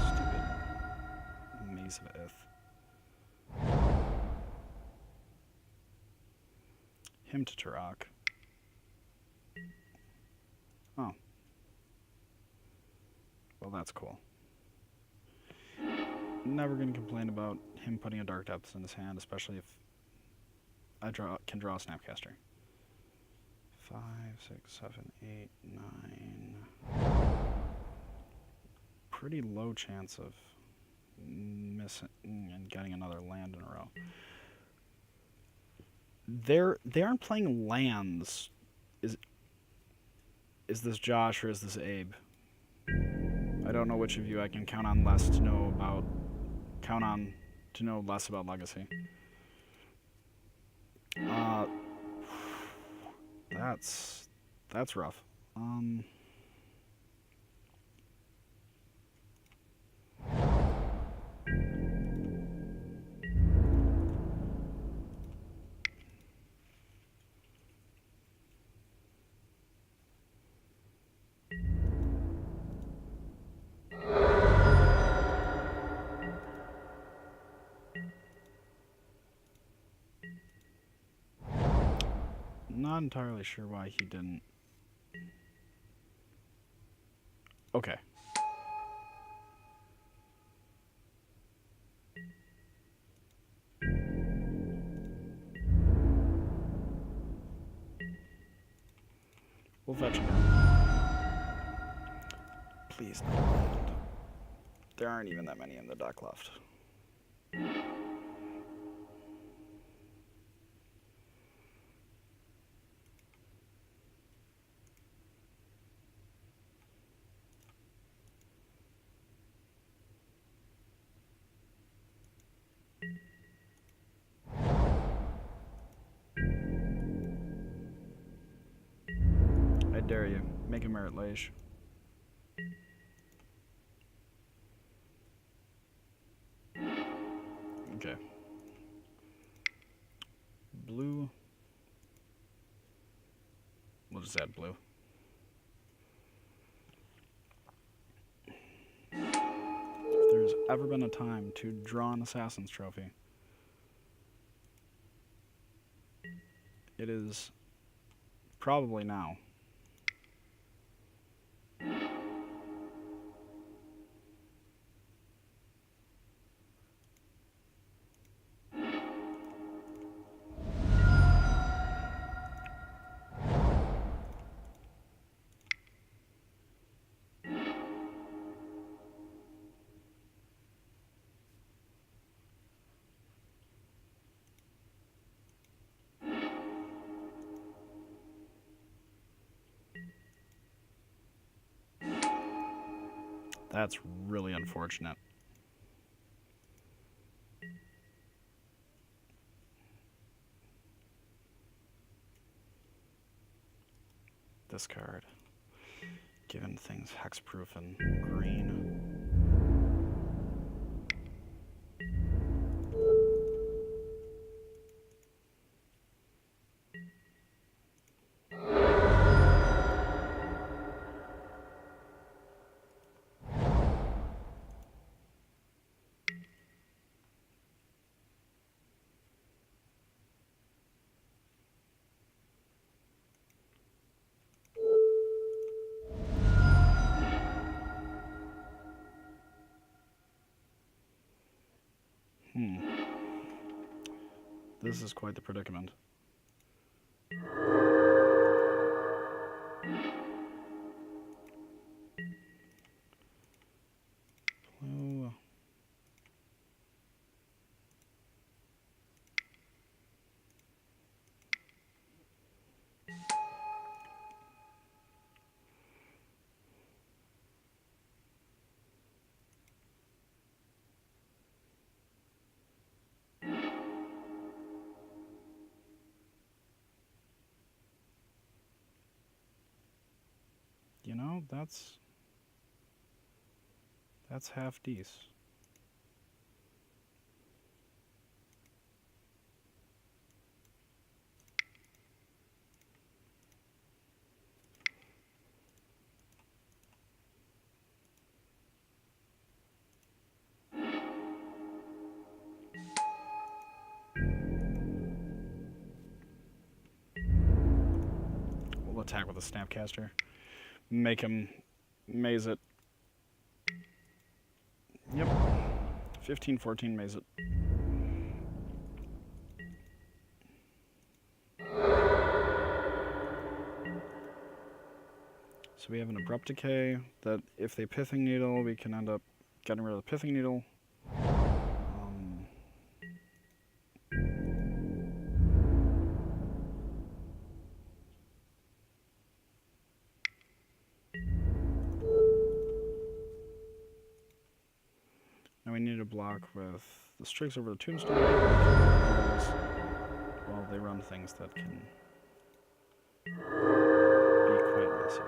Stupid Maze of Ith. Him to Turok. Oh. Well, that's cool. Never gonna complain about him putting a Dark Depths in his hand, especially if I can draw a Snapcaster. 5, 6, 7, 8, 9. Pretty low chance of missing and getting another land in a row. They aren't playing lands. Is this Josh or is this Abe? I don't know which of you I can count on less to know about. Count on to know less about Legacy. That's rough. Not entirely sure why he didn't. Okay. We'll fetch him. Please not land. There aren't even that many in the deck left. dare you. Make a merit lage. Okay. Blue. We'll just add blue. If there's ever been a time to draw an Assassin's Trophy, it is probably now. That's really unfortunate. Discard. Given things hexproof and green. This is quite the predicament. Blue. You know, that's half decent. We'll attack with a snapcaster. Make him maze it. Yep. 15-14 maze it. So we have an abrupt decay that if they pithing needle, we can end up getting rid of the pithing needle. Now we need to block with the Strix over the Tombstone. Well, they run things that can be quite messy.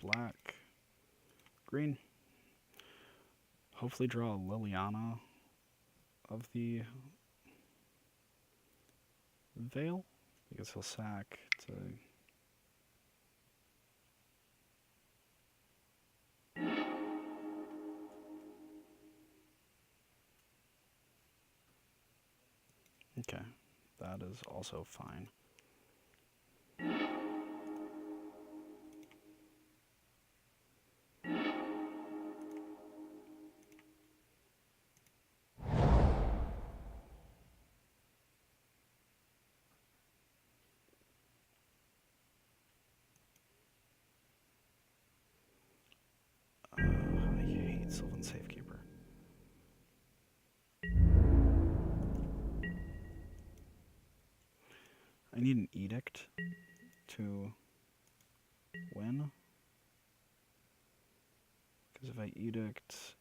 Black, green. Hopefully draw a Liliana of the Veil, because he'll sack to... Okay, that is also fine. I hate Sylvan Safekeeper. I need an edict to win. Because if I edict,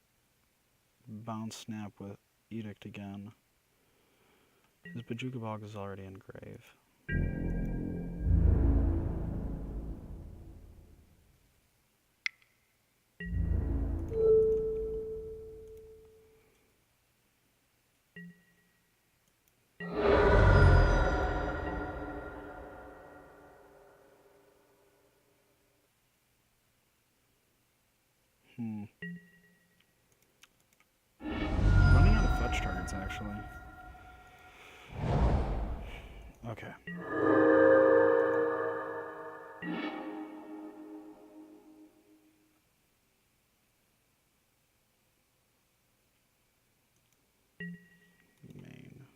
bounce snap with edict again, his Bajuka Bog is already in grave. Running out of fetch targets, actually. Okay. Main.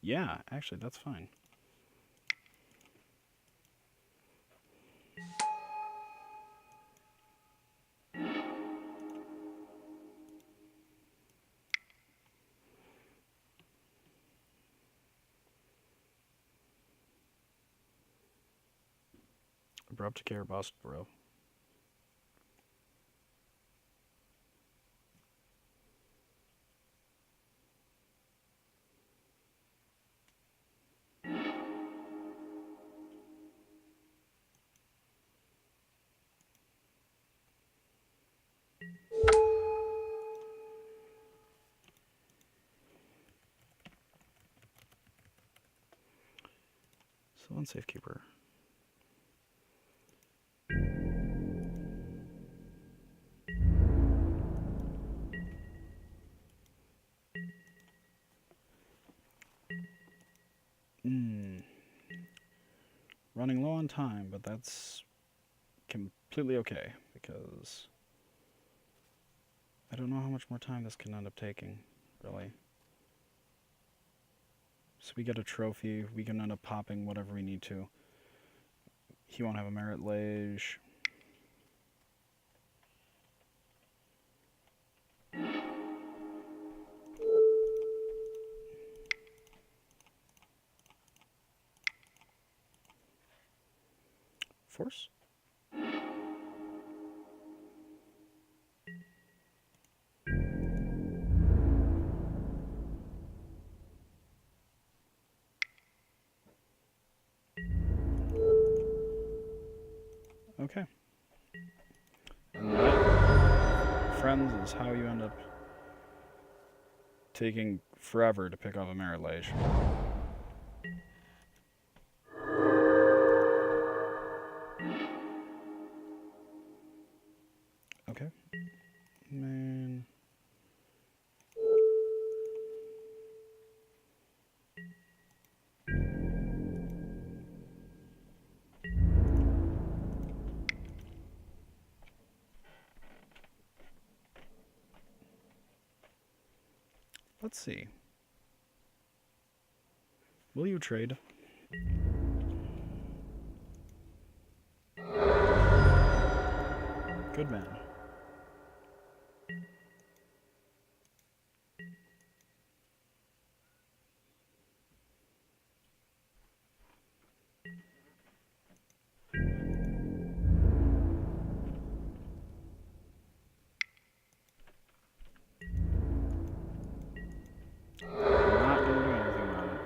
Yeah, actually, that's fine. Abrupt care bust, bro. So unsafe keeper. Running low on time, but that's completely okay because I don't know how much more time this can end up taking, really. So we get a trophy, we can end up popping whatever we need to. He won't have a merit lage. Force? Okay. And that, friends, is how you end up taking forever to pick up a merit lage. Okay. Man. Let's see. Will you trade? Good man. Not gonna do anything about it.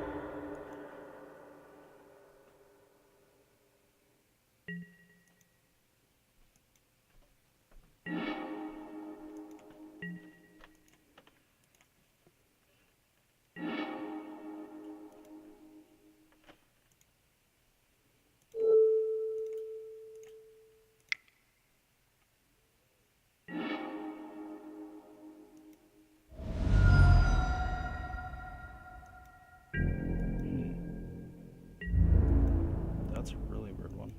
That's a really weird one.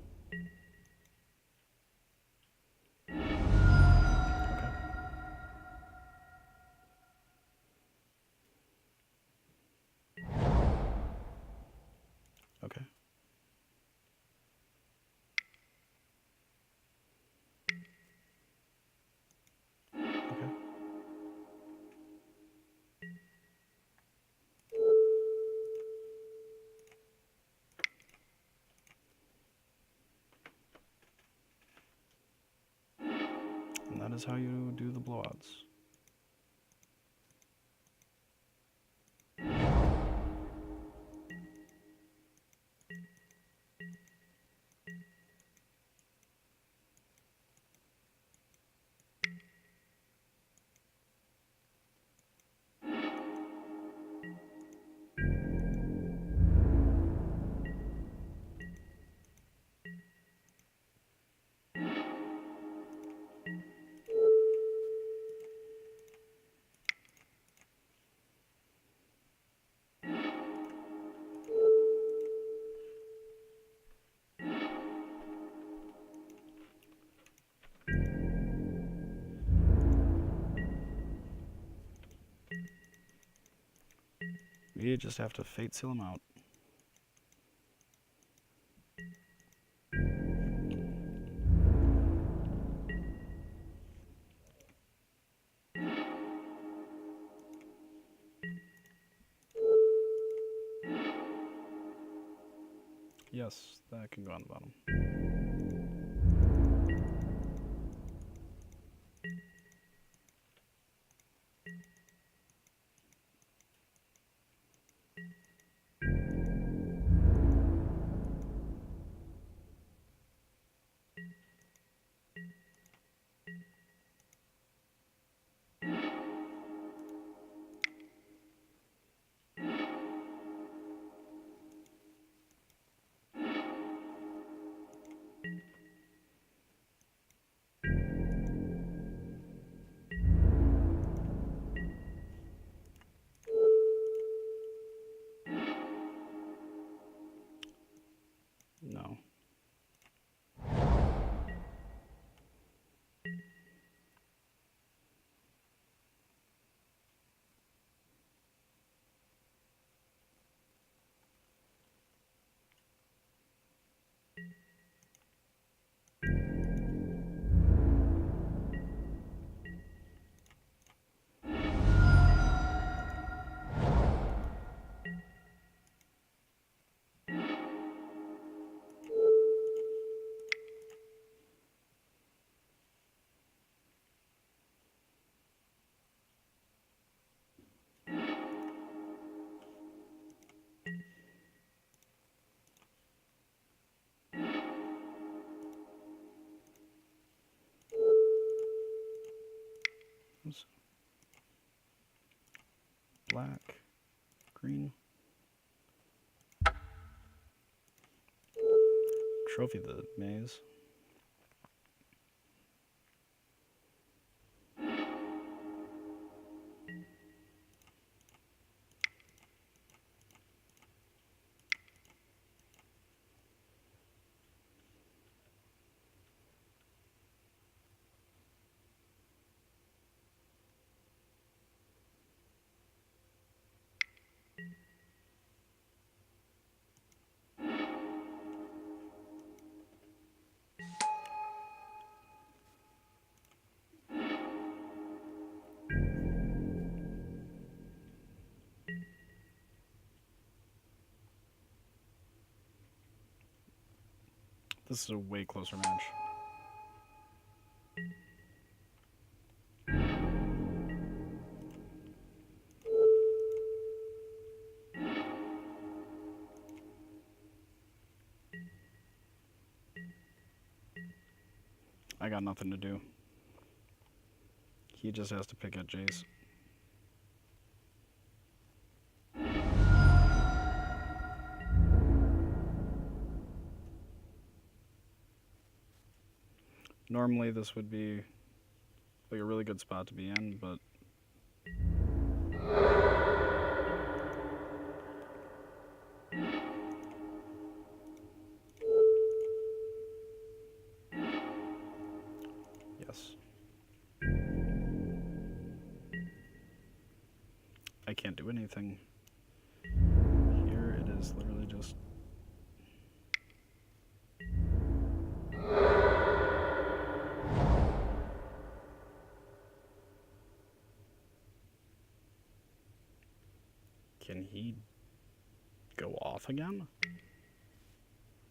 is how you do the blowouts. We just have to fate seal them out. Yes, that can go on the bottom. No. Oops. Black, green. Trophy the maze. This is a way closer match. I got nothing to do. He just has to pick at Jace. Normally this would be like a really good spot to be in, but yes. I can't do anything. Here it is literally just... Can he go off again?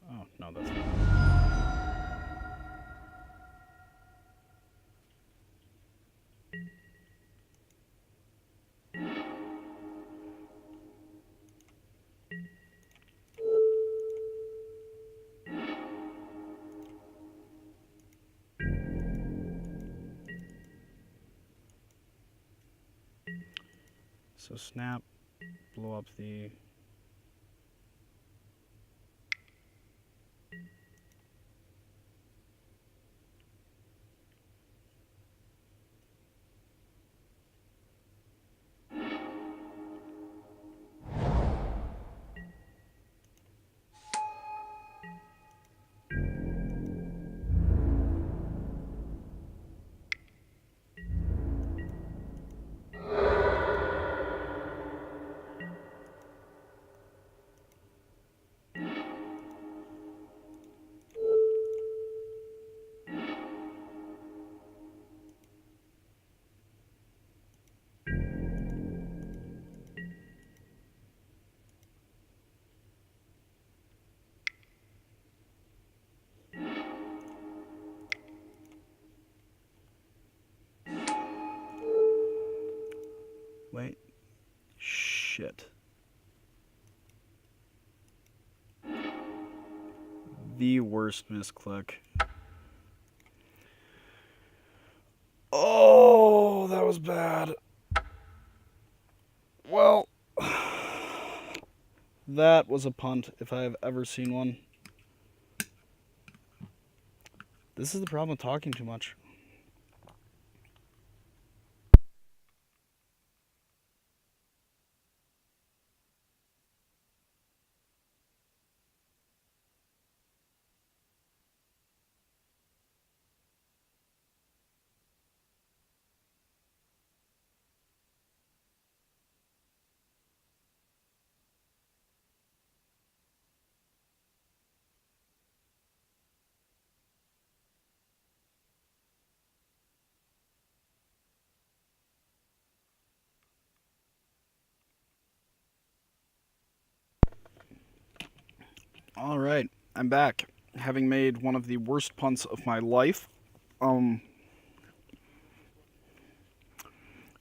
Oh, no, that's not. So snap, blow up the... Wait. Shit. The worst misclick. Oh, that was bad. Well, that was a punt if I have ever seen one. This is the problem with talking too much. All right, I'm back, having made one of the worst punts of my life.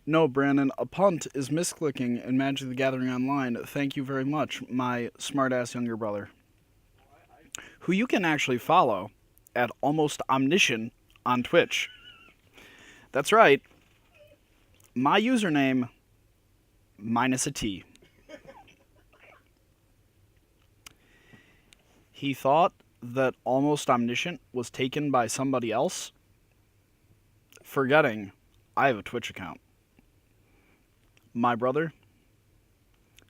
No, Brandon, a punt is misclicking in Magic the Gathering Online. Thank you very much, my smart-ass younger brother, who you can actually follow at Almost Omniscient on Twitch. That's right. My username, minus a T. He thought that Almost Omniscient was taken by somebody else, forgetting I have a Twitch account. My brother,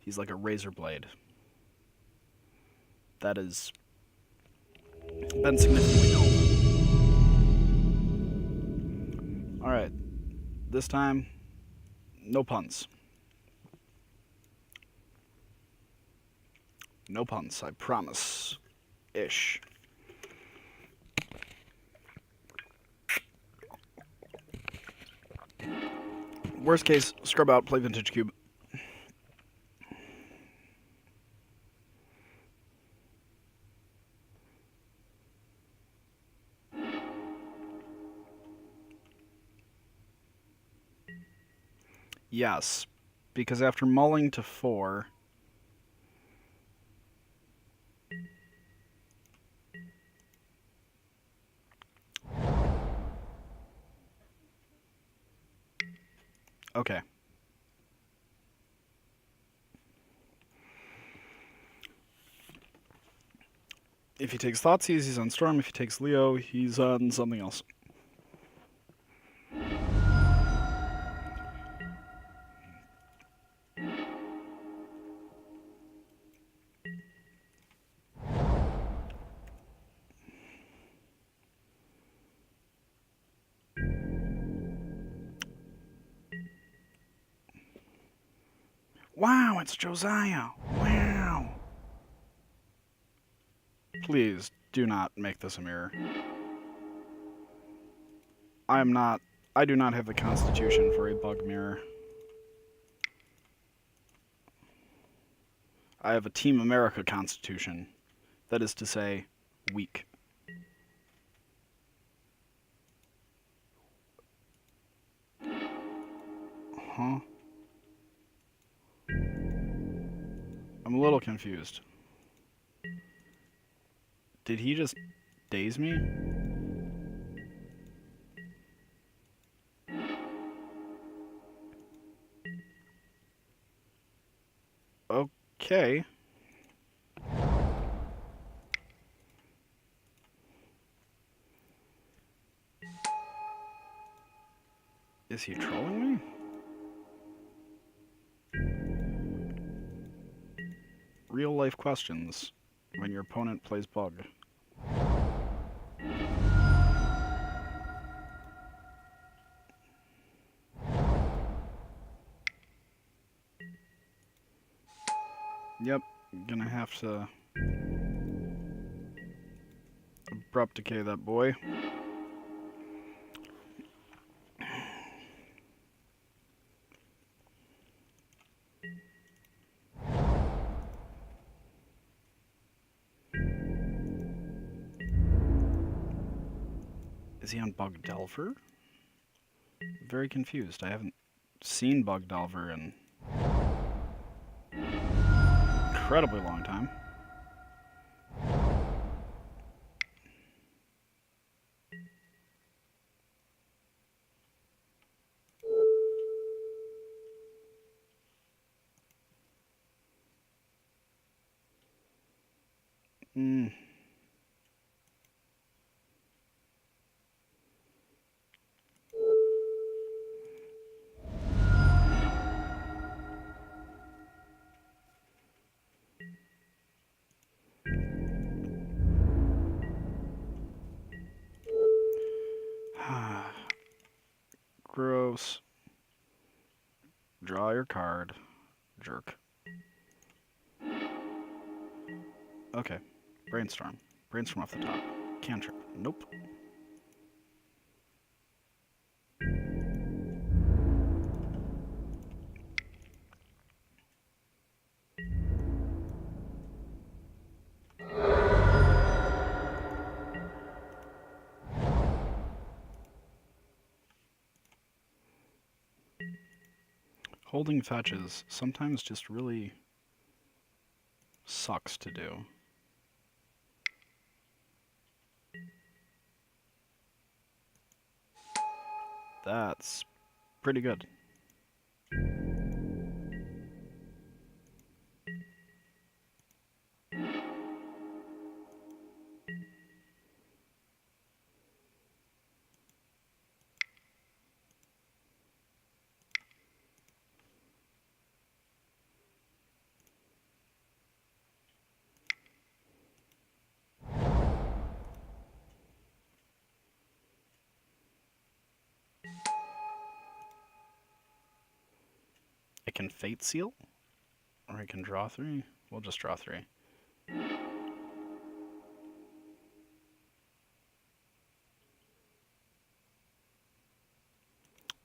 he's like a razor blade. That has been significantly known. Alright, this time, no puns. No puns, I promise. Ish. Worst case, scrub out, play Vintage Cube. Yes, because after mulling to 4... Okay. If he takes Thoughtseize, he's on Storm. If he takes Leo, he's on something else. Wow, it's Josiah. Wow. Please, do not make this a mirror. I do not have the constitution for a bug mirror. I have a Team America constitution. That is to say, weak. Huh? I'm a little confused. Did he just daze me? Okay. Is he trolling me? Real life questions when your opponent plays bug. Yep, gonna have to abrupt decay that boy. Is he on Bug Delver? Very confused. I haven't seen Bug Delver in incredibly long time. Hmm. Gross. Draw your card. Jerk. Okay. Brainstorm. Brainstorm off the top. Cantrip. Nope. Holding fetches sometimes just really sucks to do. That's pretty good. I can Fate Seal, or I can draw 3. We'll just draw 3.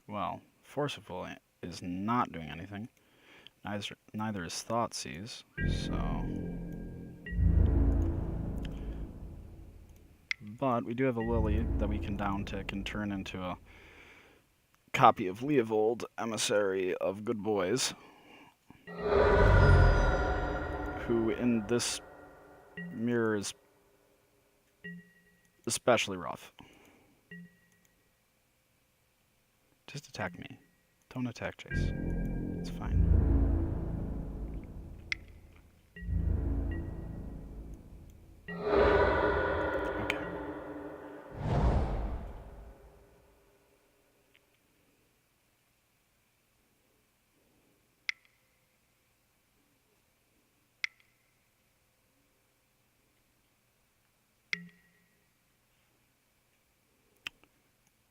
Well, Forceful is not doing anything. Neither is Thoughtseize, so... But we do have a Lily that we can downtick and turn into a copy of Leovold, Emissary of Good Boys, who in this mirror is especially rough. Just attack me. Don't attack Chase. It's fine. Okay.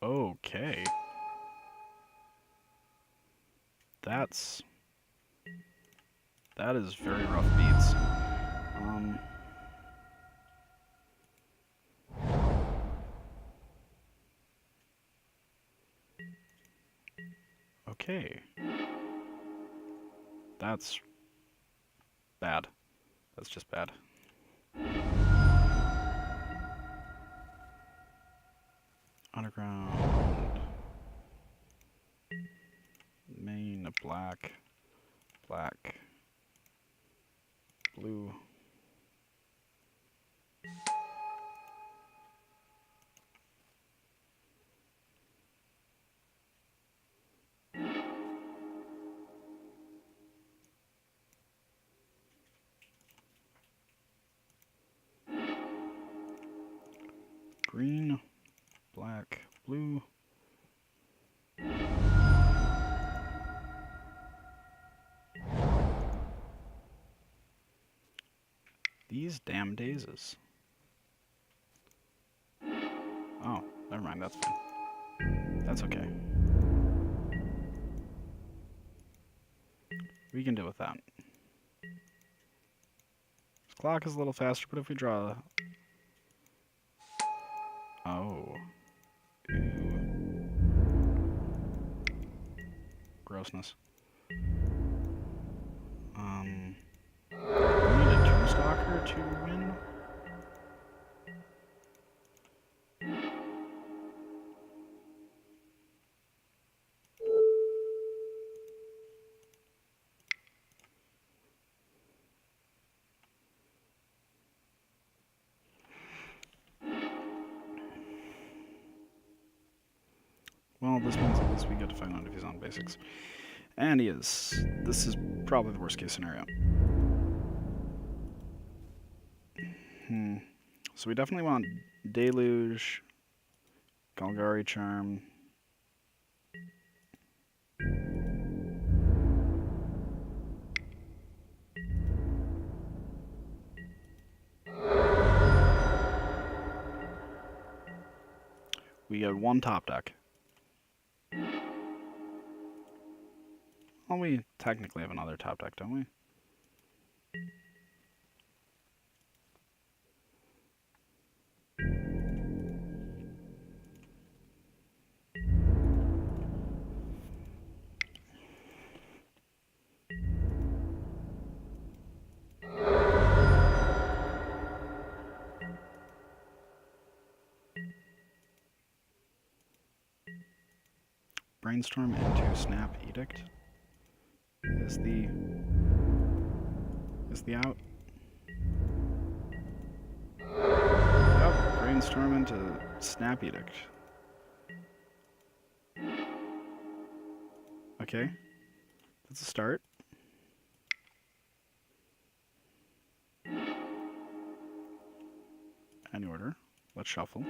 Okay. That is very rough beats. Okay. That's bad. That's just bad. Underground. Main, black. Black. Blue. green, black, blue. These damn daisies. Oh, never mind, that's fine. That's okay. We can deal with that. This clock is a little faster, but if we draw... Oh. Ew. Grossness. We need a two-stalker to win? Well, this means at least we get to find out if he's on basics. And he is. This is probably the worst case scenario. So we definitely want Deluge, Golgari Charm. We get one top deck. Well, we technically have another top deck, don't we? Brainstorm into Snap Edict is the out. Yep, Brainstorm into Snap Edict. Okay, that's a start. Any order. Let's shuffle.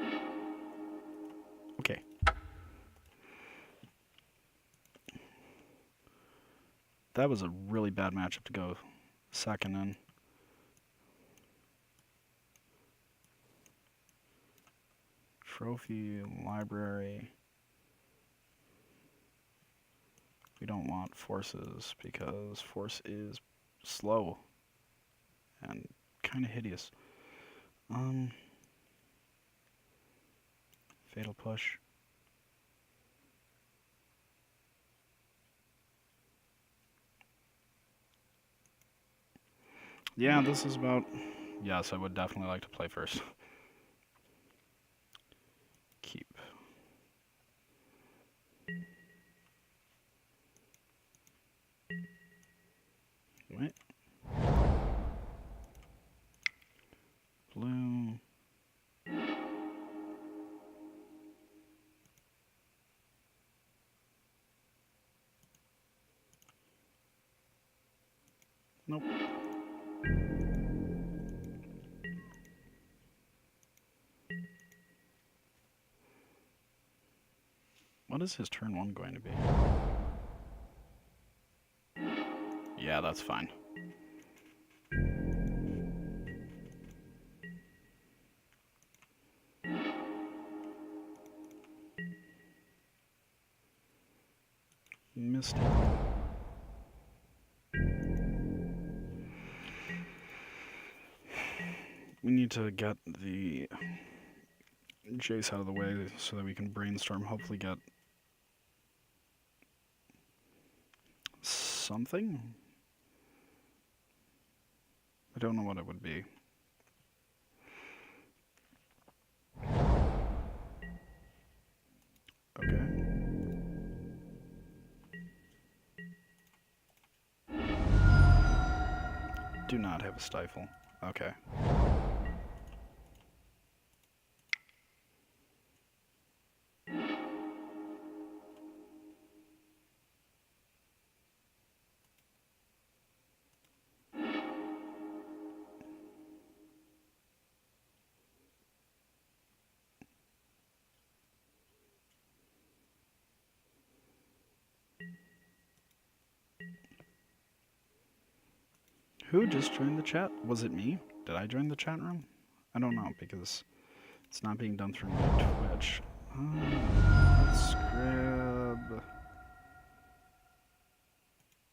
Okay. That was a really bad matchup to go second in. Trophy, library. We don't want forces because force is slow and kind of hideous. Fatal push. Yeah, this is about... Yes, I would definitely like to play first. Keep. Wait. Blue. Nope. What is his turn one going to be? Yeah, that's fine. Missed him. We need to get the Jace out of the way so that we can brainstorm, hopefully get something? I don't know what it would be. Okay. Do not have a stifle. Okay. Who just joined the chat? Was it me? Did I join the chat room? I don't know because it's not being done through my Twitch. Let's grab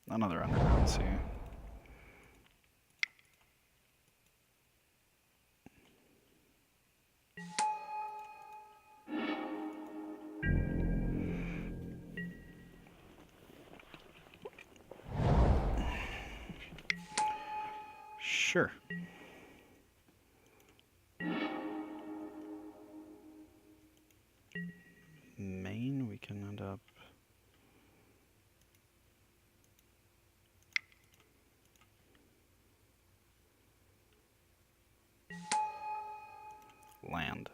another underground sea. Sure. Main, we can end up... land.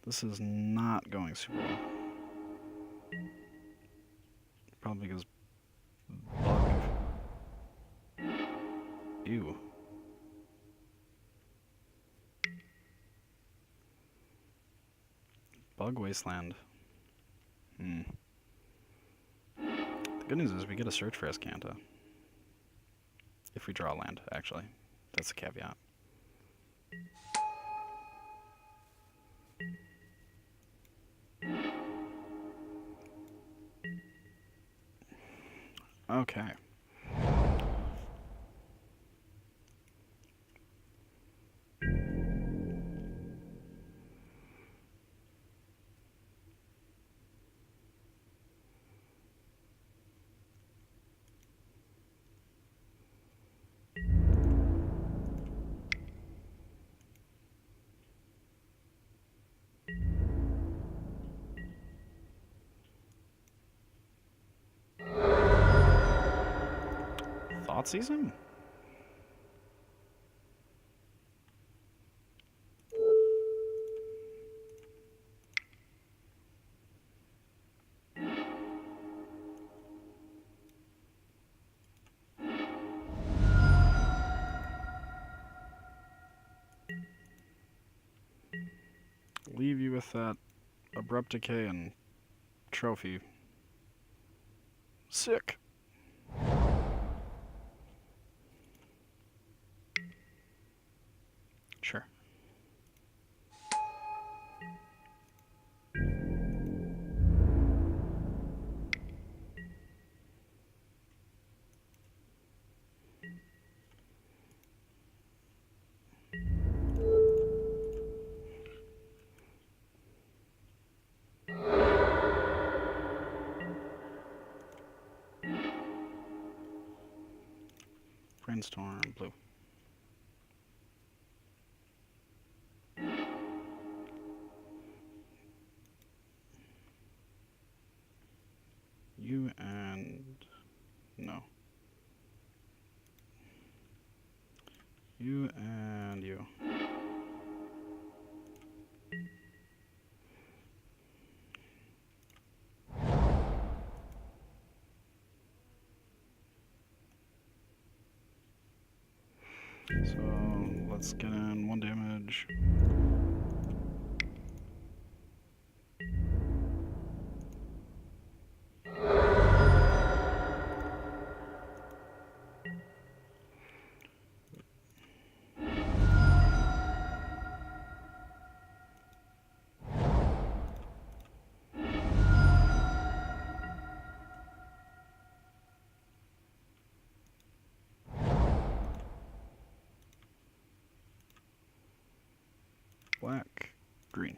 This is not going super well. Probably because bug. Ew. Bug wasteland. The good news is we get a search for Escanta. If we draw land, actually. That's a caveat. Okay. Thoughtseize? Leave you with that abrupt decay and trophy. Sick. Sure. Brainstorm, blue. You and... no. You and you. So let's get in 1 damage. Black, green.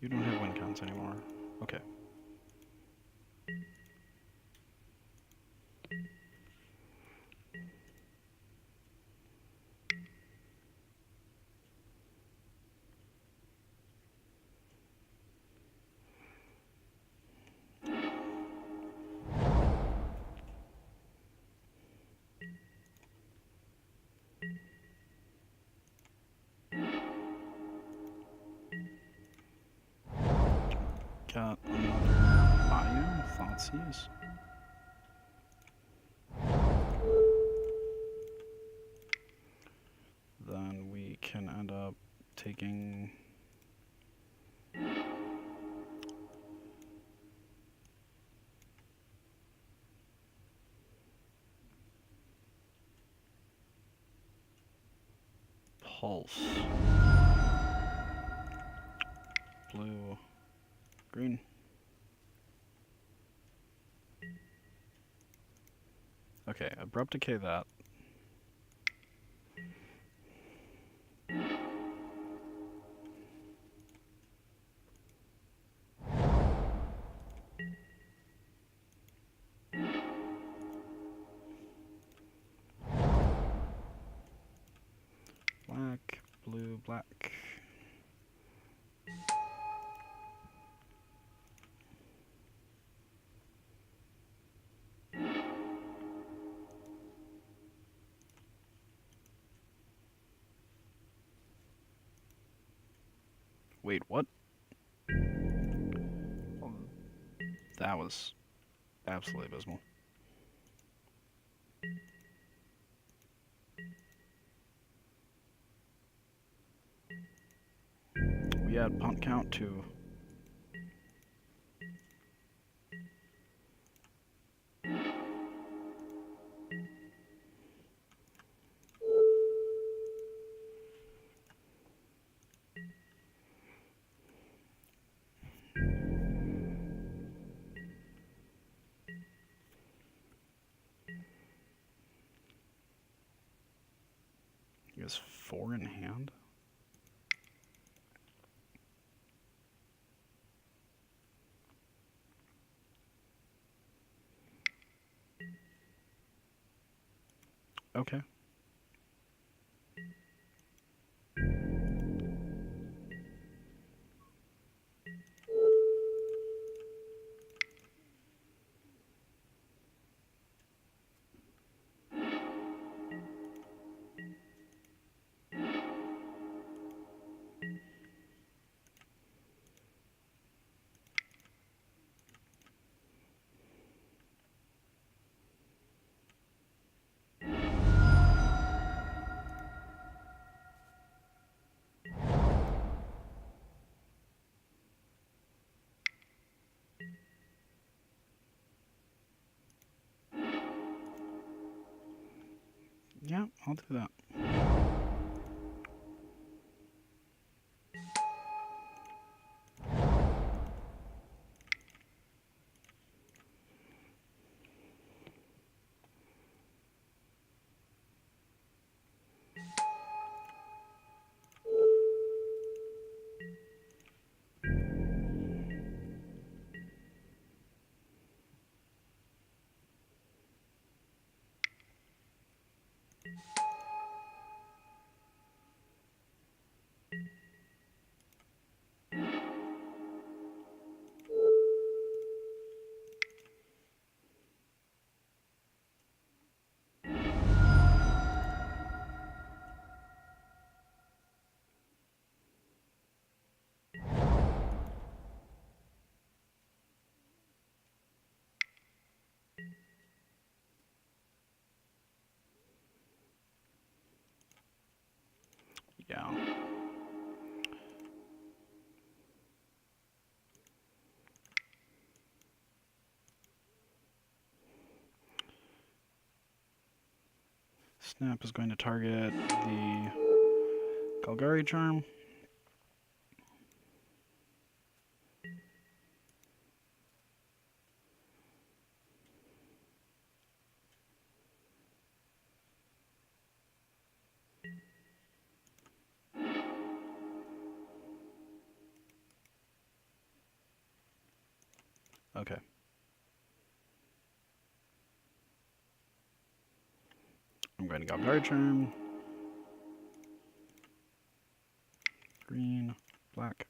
You don't have win counts anymore. Okay. got another bio, Thoughtseize. Then we can end up taking Pulse. Blue, green. Okay, Abrupt Decay that. Black, blue, black. Wait, what? That was absolutely abysmal. We add punt count to he has 4 in hand. Okay. Yeah, I'll do that. Yeah. Snap is going to target the Golgari Charm. Okay. I'm going to Golgari Charm. Green, black.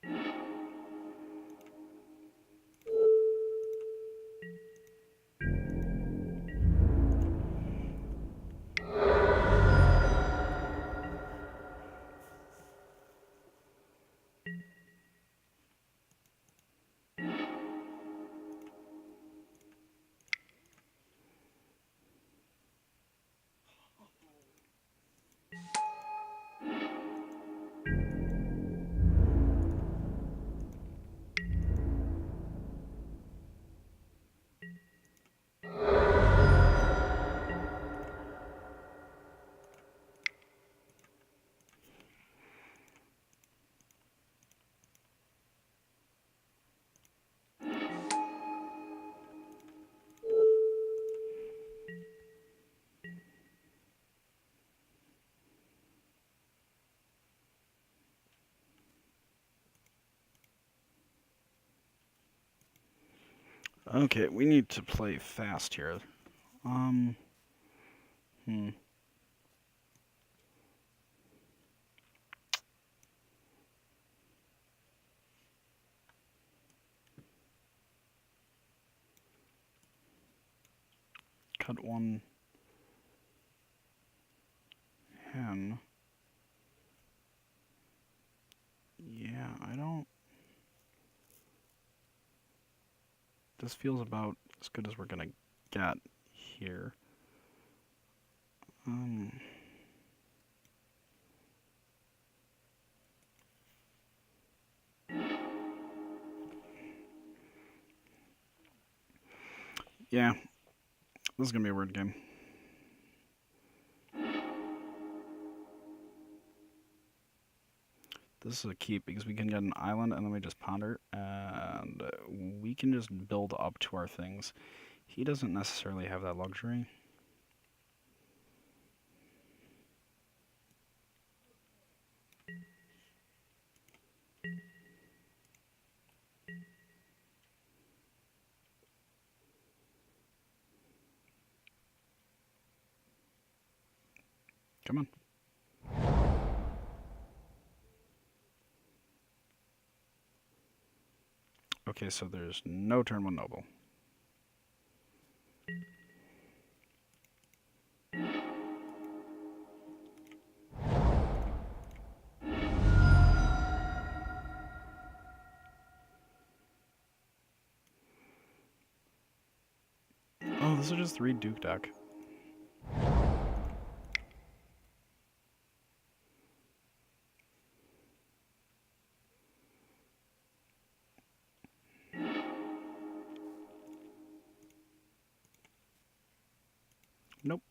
Okay, we need to play fast here. Um, hmm. Cut one hen. Yeah, I don't... This feels about as good as we're gonna get here. Um... Yeah, this is gonna be a weird game. This is a keep because we can get an island and then we just ponder and we can just build up to our things. He doesn't necessarily have that luxury. Come on. Okay, so there's no turn one noble. Oh, this is just 3 Duke deck. Nope.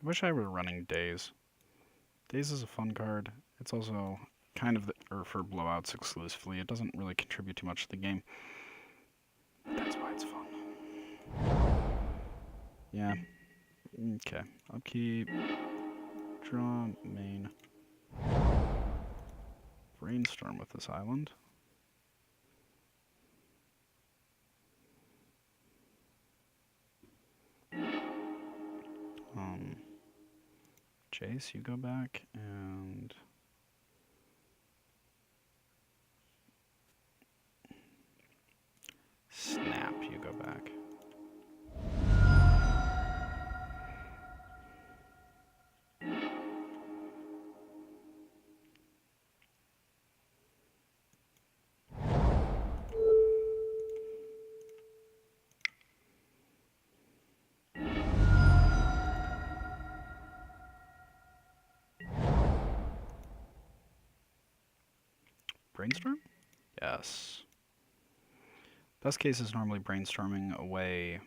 I wish I were running Days. Days is a fun card. It's also kind of or for blowouts exclusively. It doesn't really contribute too much to the game. But that's why it's fun. Yeah. Okay. Upkeep. Draw. Main. Brainstorm with this island. Jace, you go back, and Snap, you go back. Brainstorm? Yes. Best case is normally brainstorming away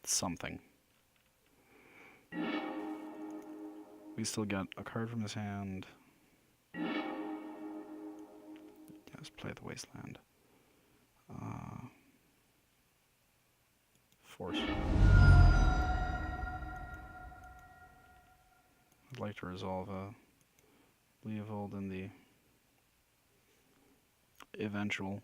something. We still get a card from his hand. Let's play the Wasteland. Force. I'd like to resolve a Leovold in the eventual.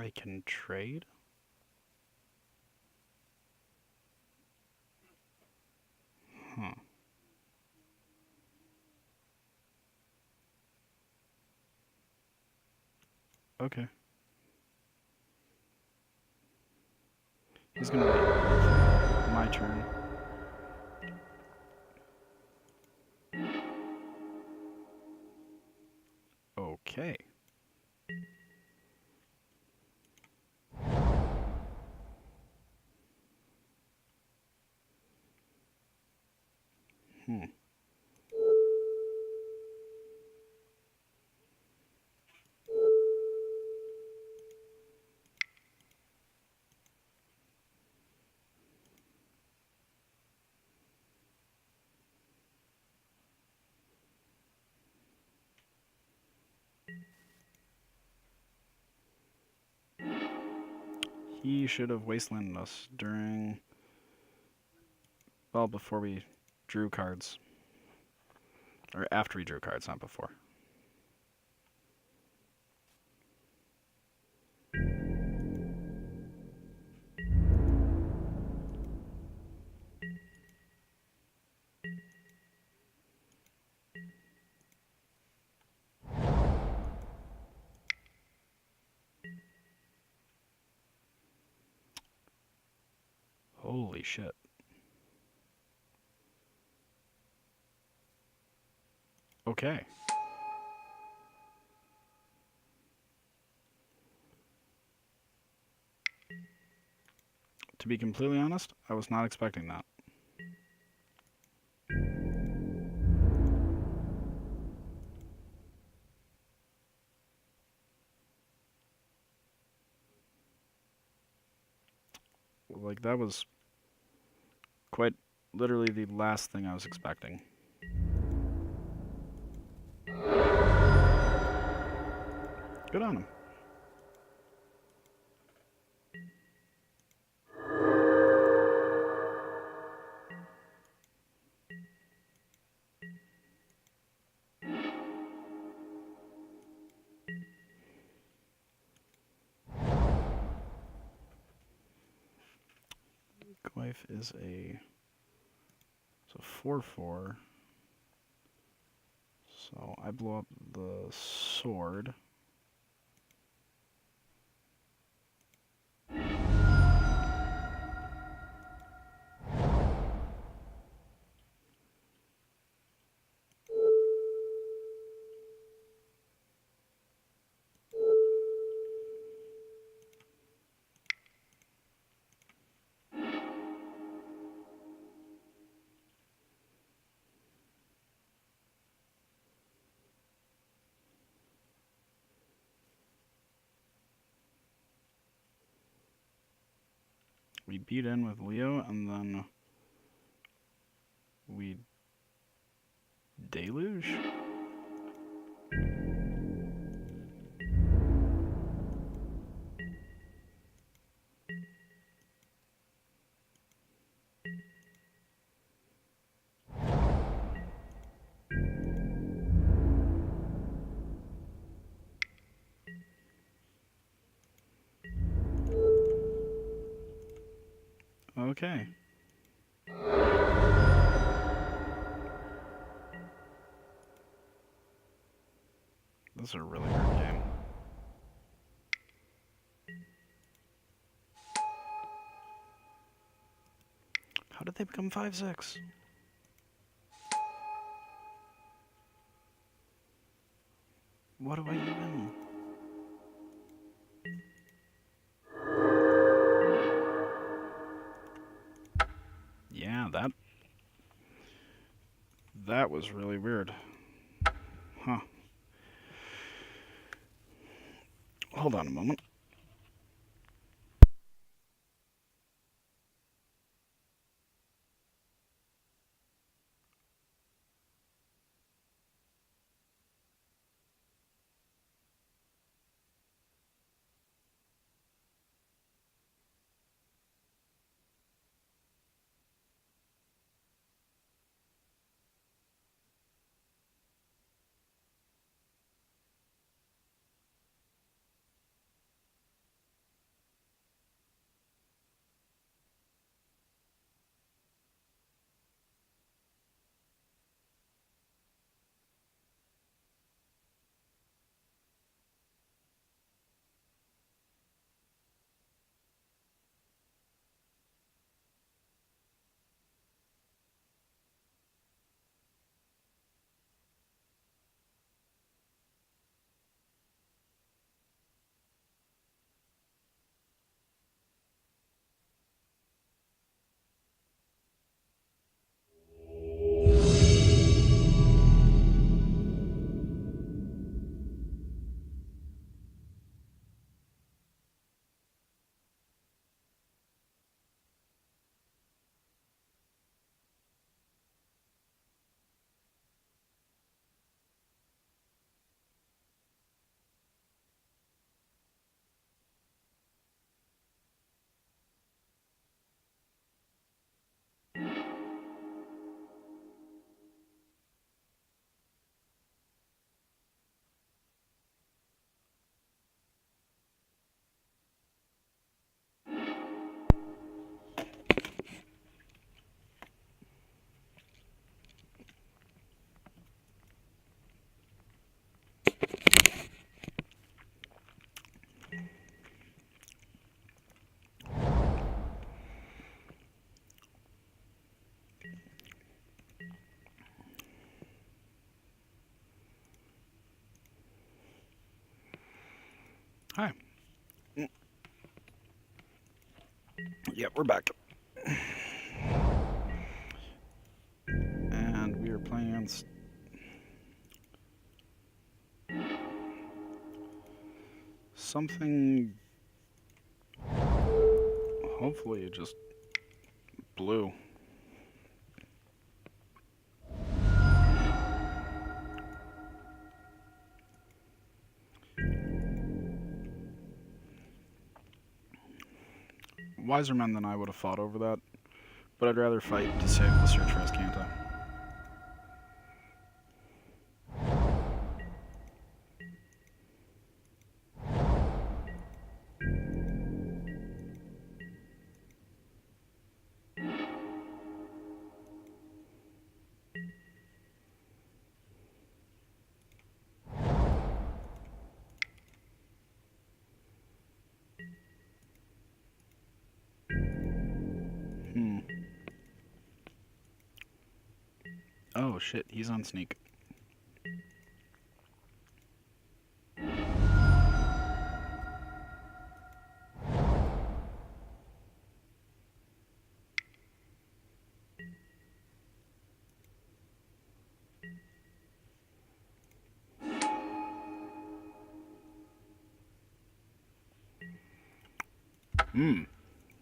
I can trade? Huh. Okay. He's gonna wait. My turn. Okay. Hmm. He should have wastelanded us during... Well, before we drew cards. Or after we drew cards, not before. Holy shit. Okay. To be completely honest, I was not expecting that. Like, that was quite literally the last thing I was expecting. Good on him. Wife is a... It's a 4/4. So I blow up the sword. We beat in with Leo, and then we deluge? Okay. This is a really weird game. How did they become 5/6? What do I even... Yeah, that was really weird. Huh. Hold on a moment. Hi. Yep, we're back. And we are playing against something, hopefully just blue. Wiser men than I would have fought over that, but I'd rather fight to save the search rest, can't I? Oh shit, he's on sneak.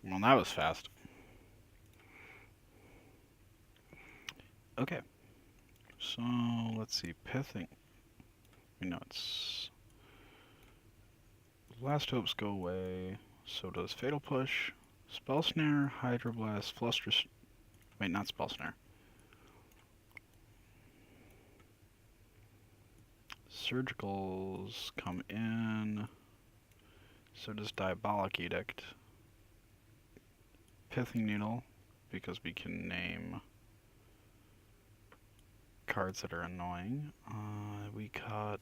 Well, that was fast. Okay. So, let's see. Pithing. We know it's... Last hopes go away. So does Fatal Push. Spell Snare, Hydroblast, Fluster... Wait, not Spell Snare. Surgicals come in. So does Diabolic Edict. Pithing Needle, because we can name cards that are annoying. We cut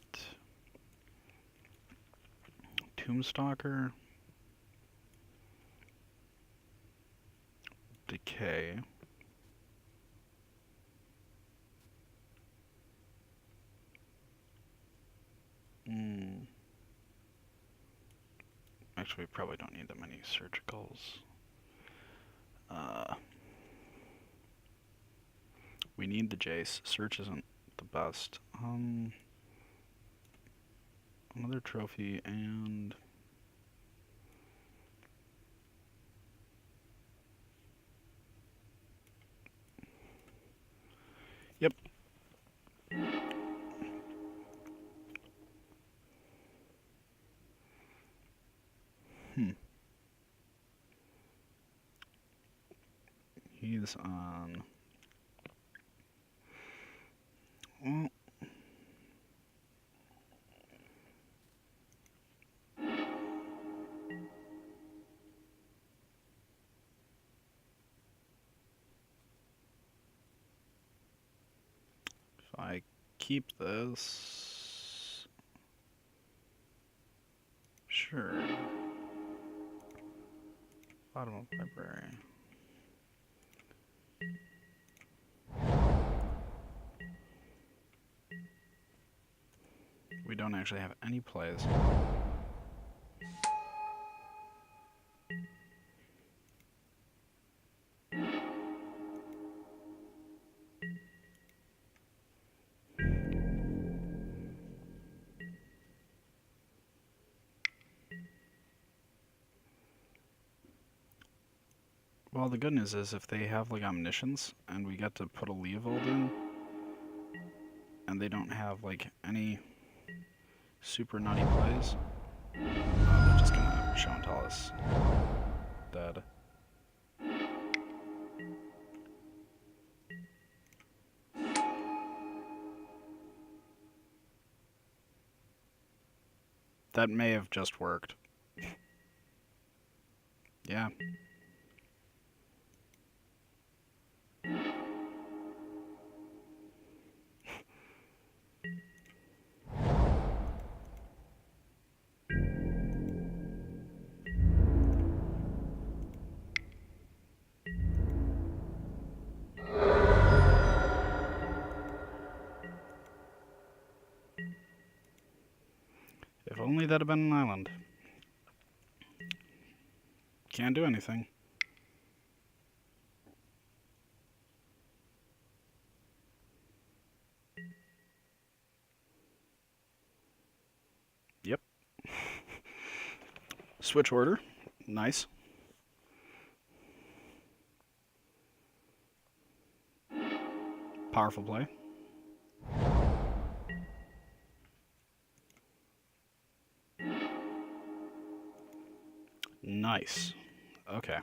Tombstalker, Decay, Actually, we probably don't need that many surgicals. We need the Jace. Search isn't the best. Another trophy and... Yep. He's on... Well... If I keep this... Sure. Bottom of library. We don't actually have any plays. Well, the good news is if they have like omniscience and we get to put a Leovold in, and they don't have like any super nutty plays, they're just gonna show and tell us dead. That may have just worked. Yeah. If only that had been an island. Can't do anything. Yep. Switch order. Nice. Powerful play. Nice. Okay.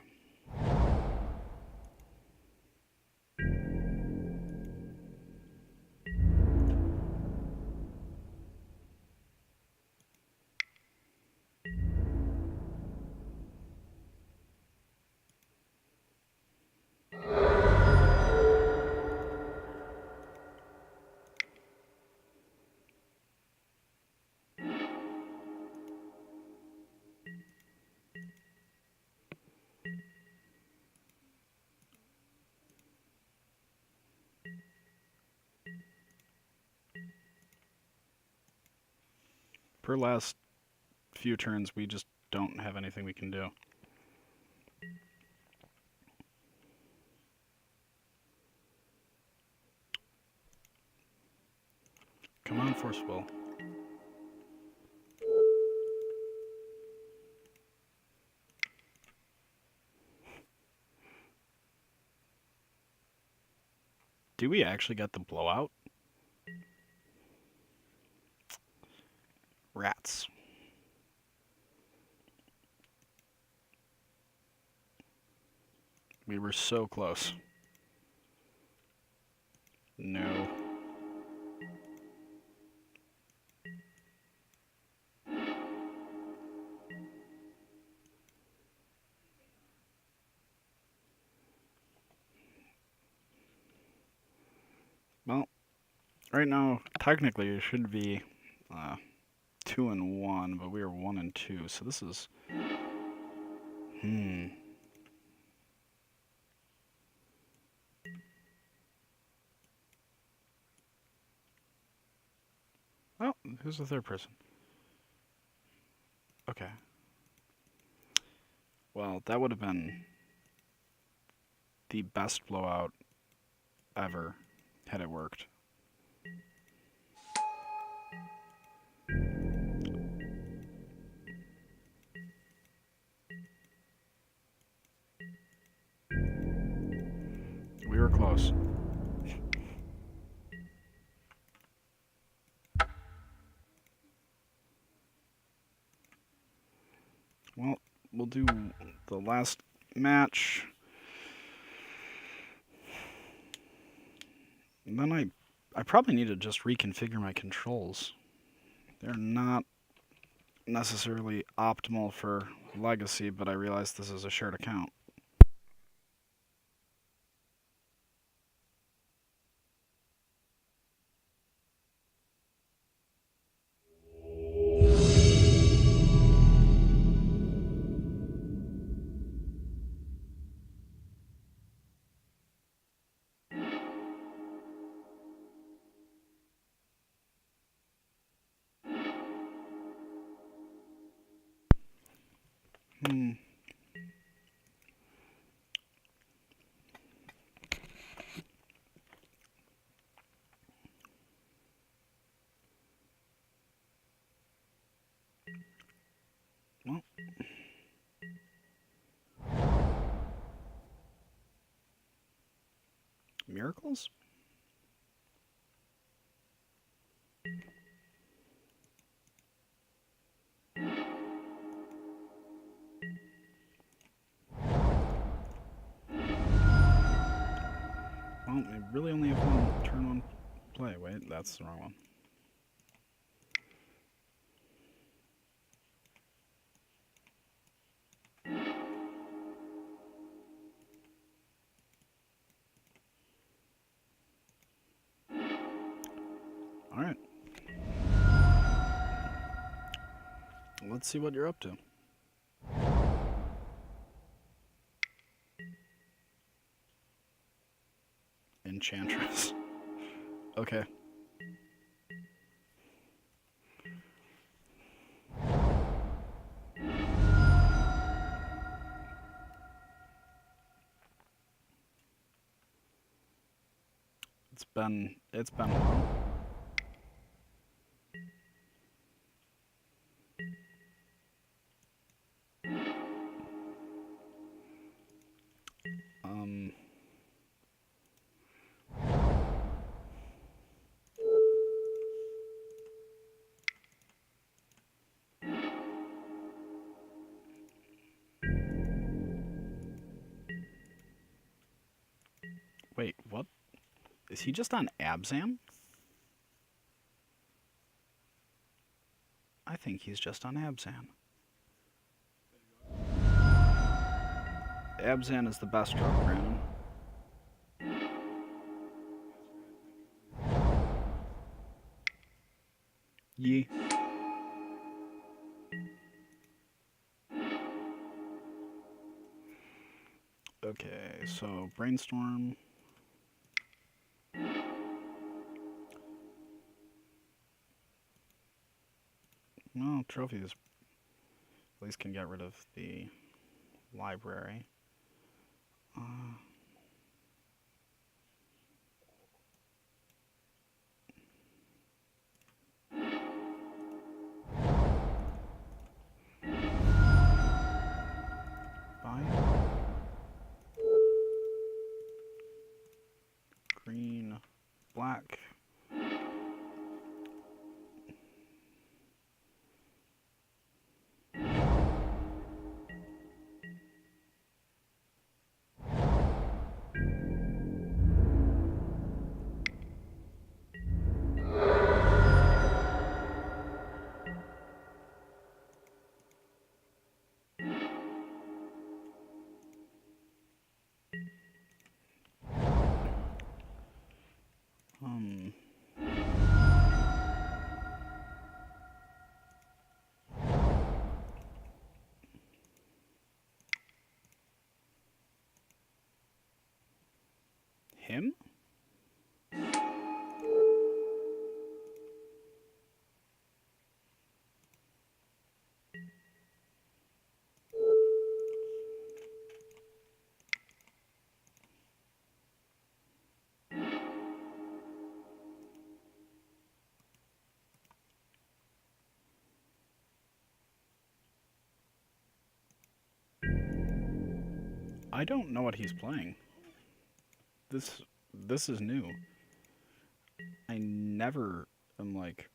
Per last few turns, we just don't have anything we can do. Come on, Force Will. Do we actually get the blowout? Rats. We were so close. No. Well, right now, technically, it should be 2-1, but we are 1-2, so this is... Oh, who's the third person? Okay. Well, that would have been the best blowout ever had it worked. We were close. Well, we'll do the last match. And then I probably need to just reconfigure my controls. They're not necessarily optimal for Legacy, but I realize this is a shared account. Well, miracles? Well, we really only have one turn on play. Wait, that's the wrong one. Alright. Let's see what you're up to. Enchantress. Okay. been a while. Wait, what? Is he just on Abzan? I think he's just on Abzan. Abzan is the best drug, Brandon. Yee. Okay, so Brainstorm. Well, trophies at least can get rid of the library. Buy. Green, black. Him? I don't know what he's playing. This is new. I never am like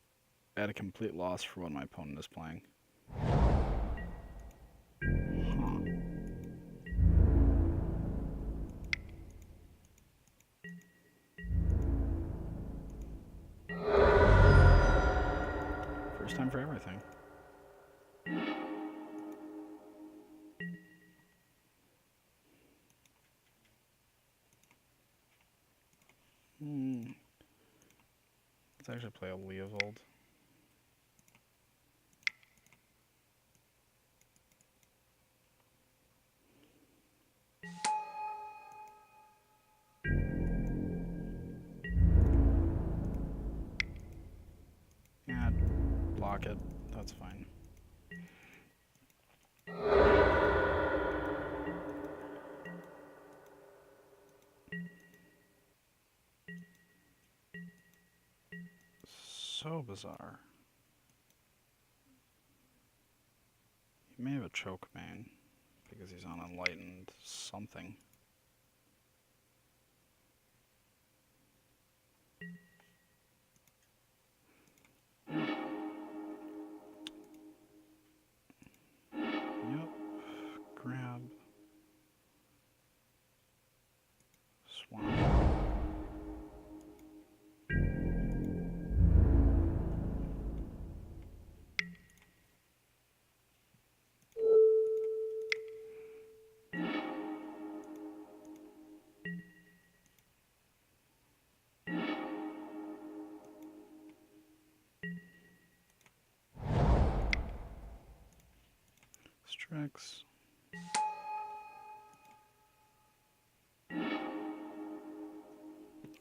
at a complete loss for what my opponent is playing. Huh. First time for everything. Let's actually play a Leovold. Yeah, block it. That's fine. So bizarre. He may have a choke main because he's on enlightened something. Yep. Grab. Swamp. Strix.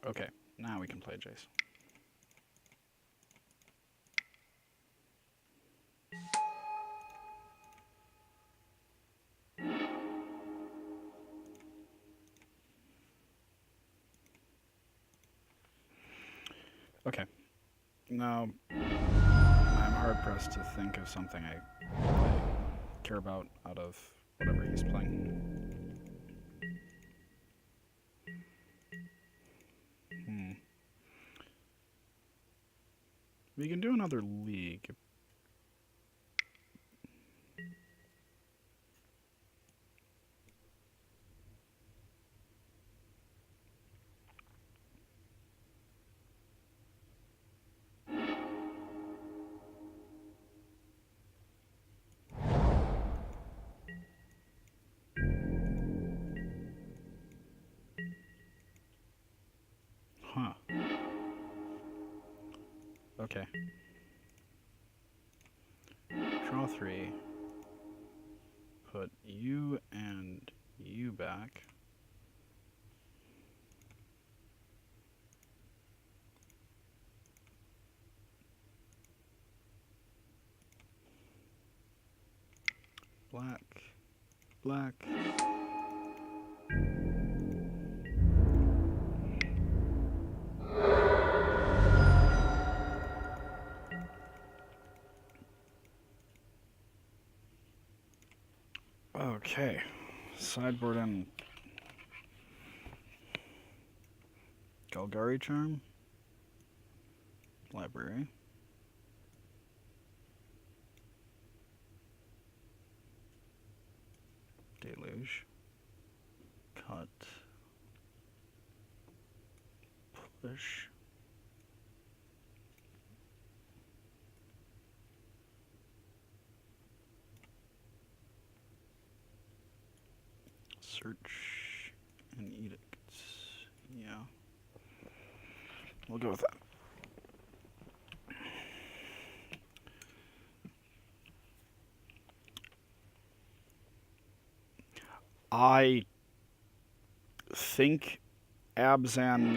Okay, now we can play Jace. Okay. Now, I'm hard-pressed to think of something I care about out of whatever he's playing. We can do another league. Huh. Okay. Draw 3. Put you and you back. Black. Black. Okay. Sideboard and Golgari Charm. Library. Deluge. Cut. Push. Search and edict. Yeah. We'll go with that. I think Abzan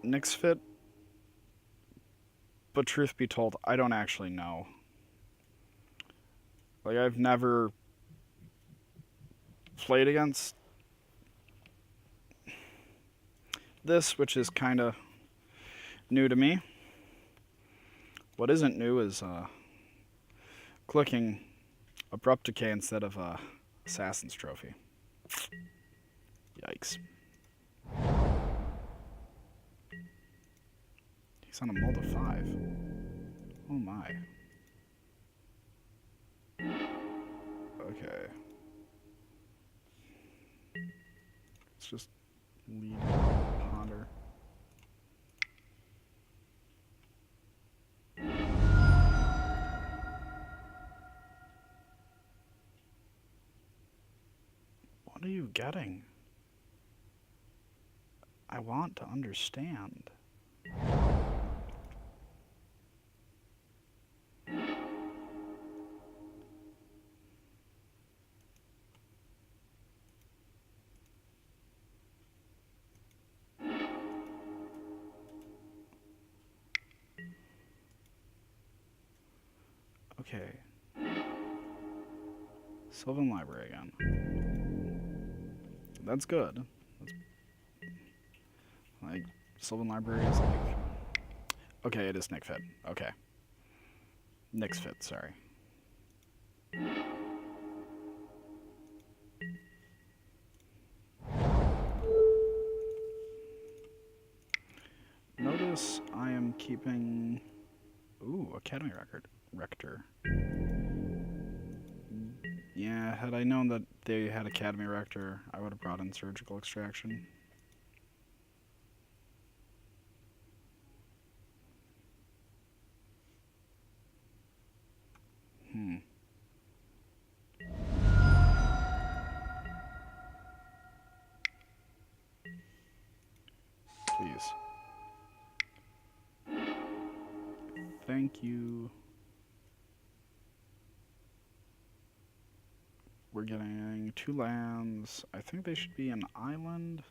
Nyx fit, but truth be told, I don't actually know. Like, I've never played against this, which is kind of new to me. What isn't new is clicking Abrupt Decay instead of Assassin's Trophy. Yikes. He's on a mold of 5. Oh my. Okay. Let's just lead Ponder. What are you getting? I want to understand. Okay. Sylvan Library again. That's good. That's, like, Sylvan Library is like... Okay, it is Nickfit. Okay. Nixfit, sorry. Notice I am keeping... Ooh, Academy Rector. Yeah, had I known that they had Academy Rector, I would have brought in Surgical Extraction. Please. Thank you. We're getting 2 lands. I think they should be an island,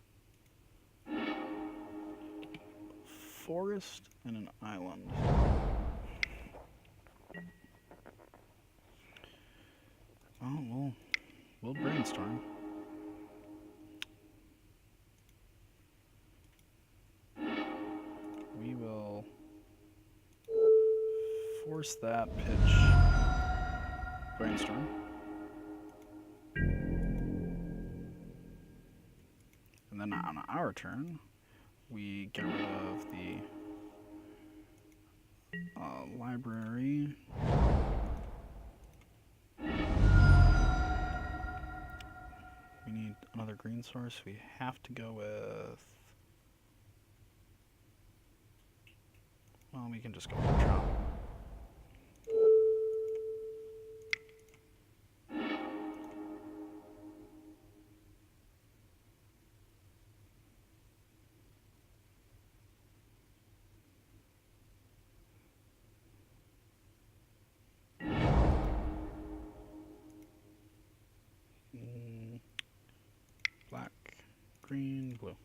forest, and an island. Oh, we'll brainstorm. We will force that pitch brainstorm. And then on our turn, we get rid of the library. We need another green source. We have to go with... Well, we can just go with the drop. Black, green, blue.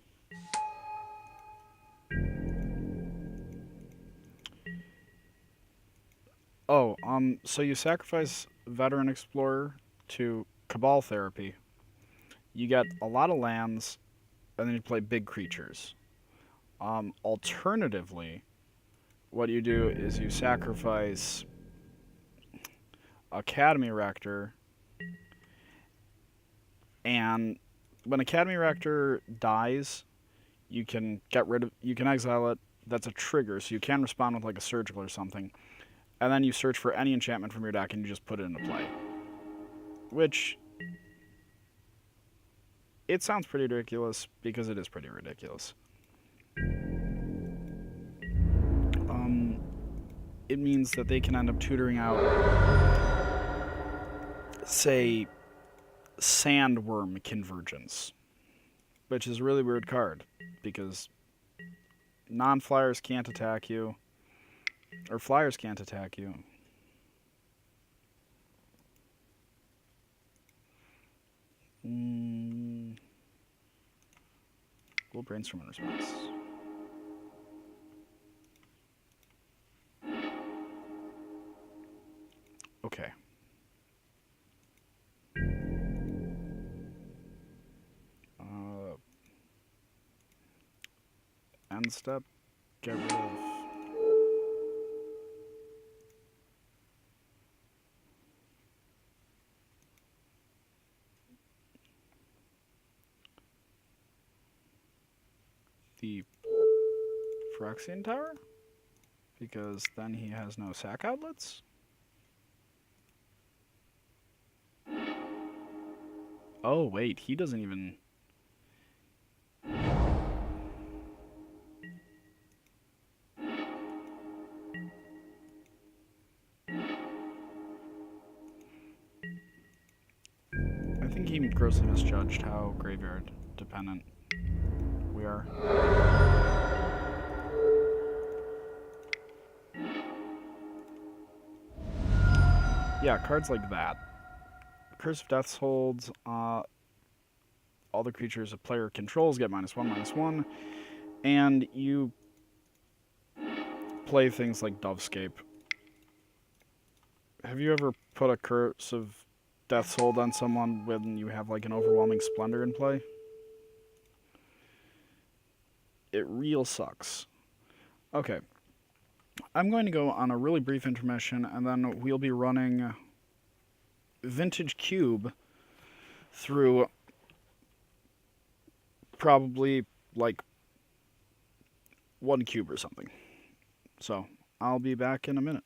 Oh, so you sacrifice Veteran Explorer to Cabal Therapy. You get a lot of lands, and then you play big creatures. Alternatively, what you do is you sacrifice Academy Rector, and when Academy Rector dies, you can exile it. That's a trigger, so you can respond with like a surgical or something. And then you search for any enchantment from your deck and you just put it into play. Which, it sounds pretty ridiculous because it is pretty ridiculous. It means that they can end up tutoring out, say, Sandworm Convergence, which is a really weird card because non-flyers can't attack you, or flyers can't attack you. We'll brainstorm in response. Okay. End step, get rid of... the Phyrexian Tower? Because then he has no sack outlets? Oh, wait, he doesn't even... I think he grossly misjudged how graveyard dependent we are. Yeah, cards like that. Curse of Death's holds, all the creatures a player controls get -1/-1, and you play things like Dovescape. Have you ever put a Curse of Death's hold on someone when you have like an Overwhelming Splendor in play? It real sucks. Okay. I'm going to go on a really brief intermission, and then we'll be running Vintage Cube through probably like 1 cube or something. So, I'll be back in a minute.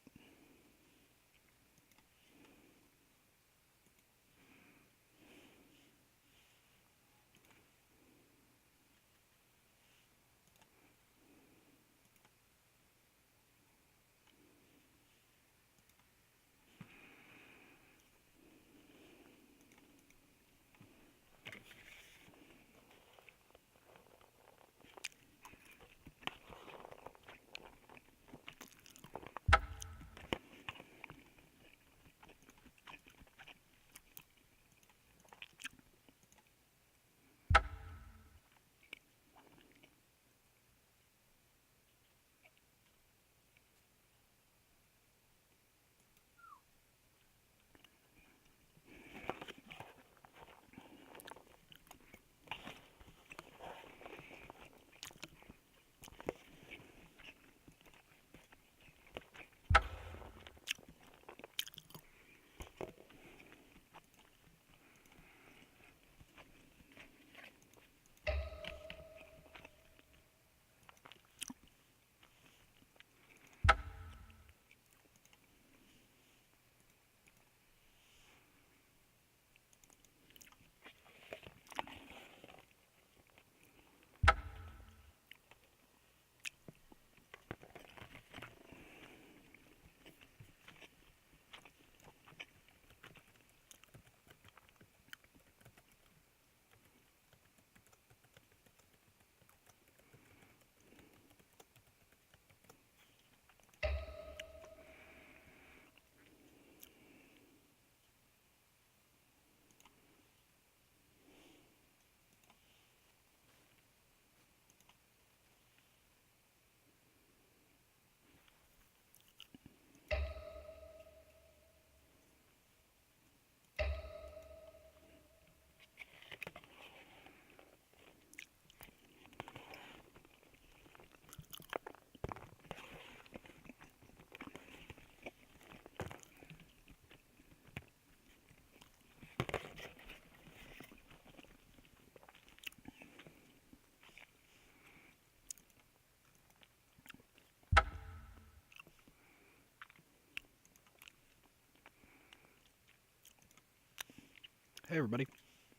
Hey everybody,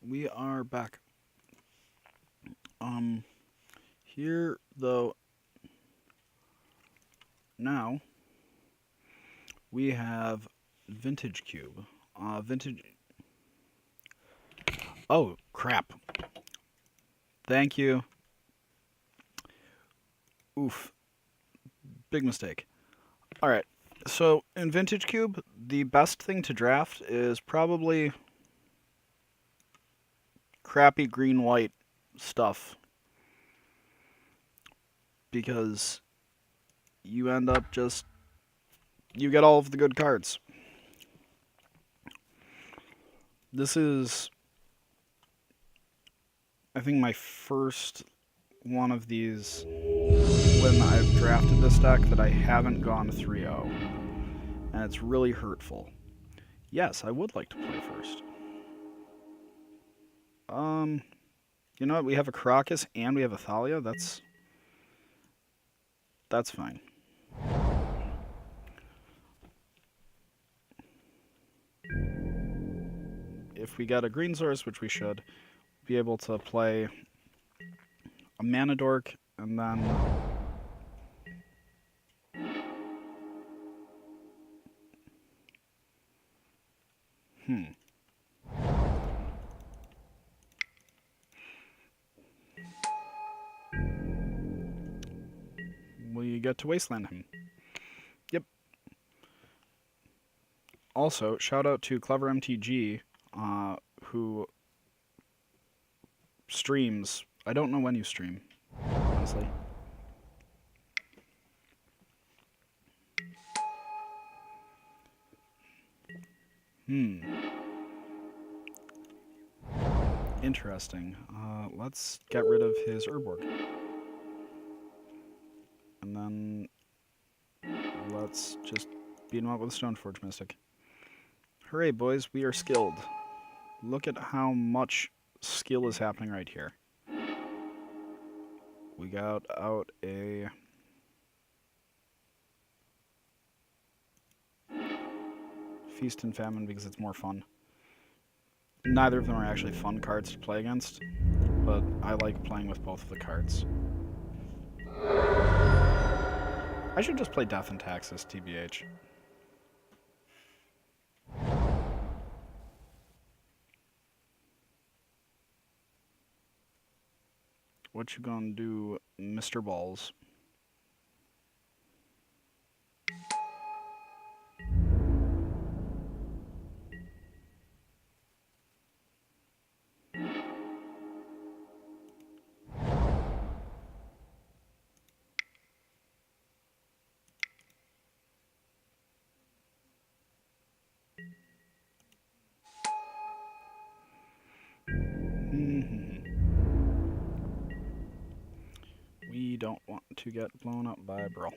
we are back. Here though, now we have Vintage Cube. Vintage. Oh crap! Thank you. Oof, big mistake. All right, so in Vintage Cube, the best thing to draft is probably crappy green-white stuff because you end up you get all of the good cards. This is, I think, my first one of these when I've drafted this deck that I haven't gone 3-0, and it's really hurtful. Yes, I would like to play first. You know what? We have a Crocus and we have a Thalia. That's fine. If we get a green source, which we should, be able to play a Mana Dork and then we get to Wasteland him. Yep. Also, shout out to Clever MTG, who streams. I don't know when you stream, honestly. Interesting. Let's get rid of his Urborg. And then let's just beat him up with a Stoneforge Mystic. Hooray, boys, we are skilled. Look at how much skill is happening right here. We got out a Feast and Famine because it's more fun. Neither of them are actually fun cards to play against, but I like playing with both of the cards. I should just play Death and Taxes, TBH. What you gonna do, Mr. Balls? We don't want to get blown up by a Burl.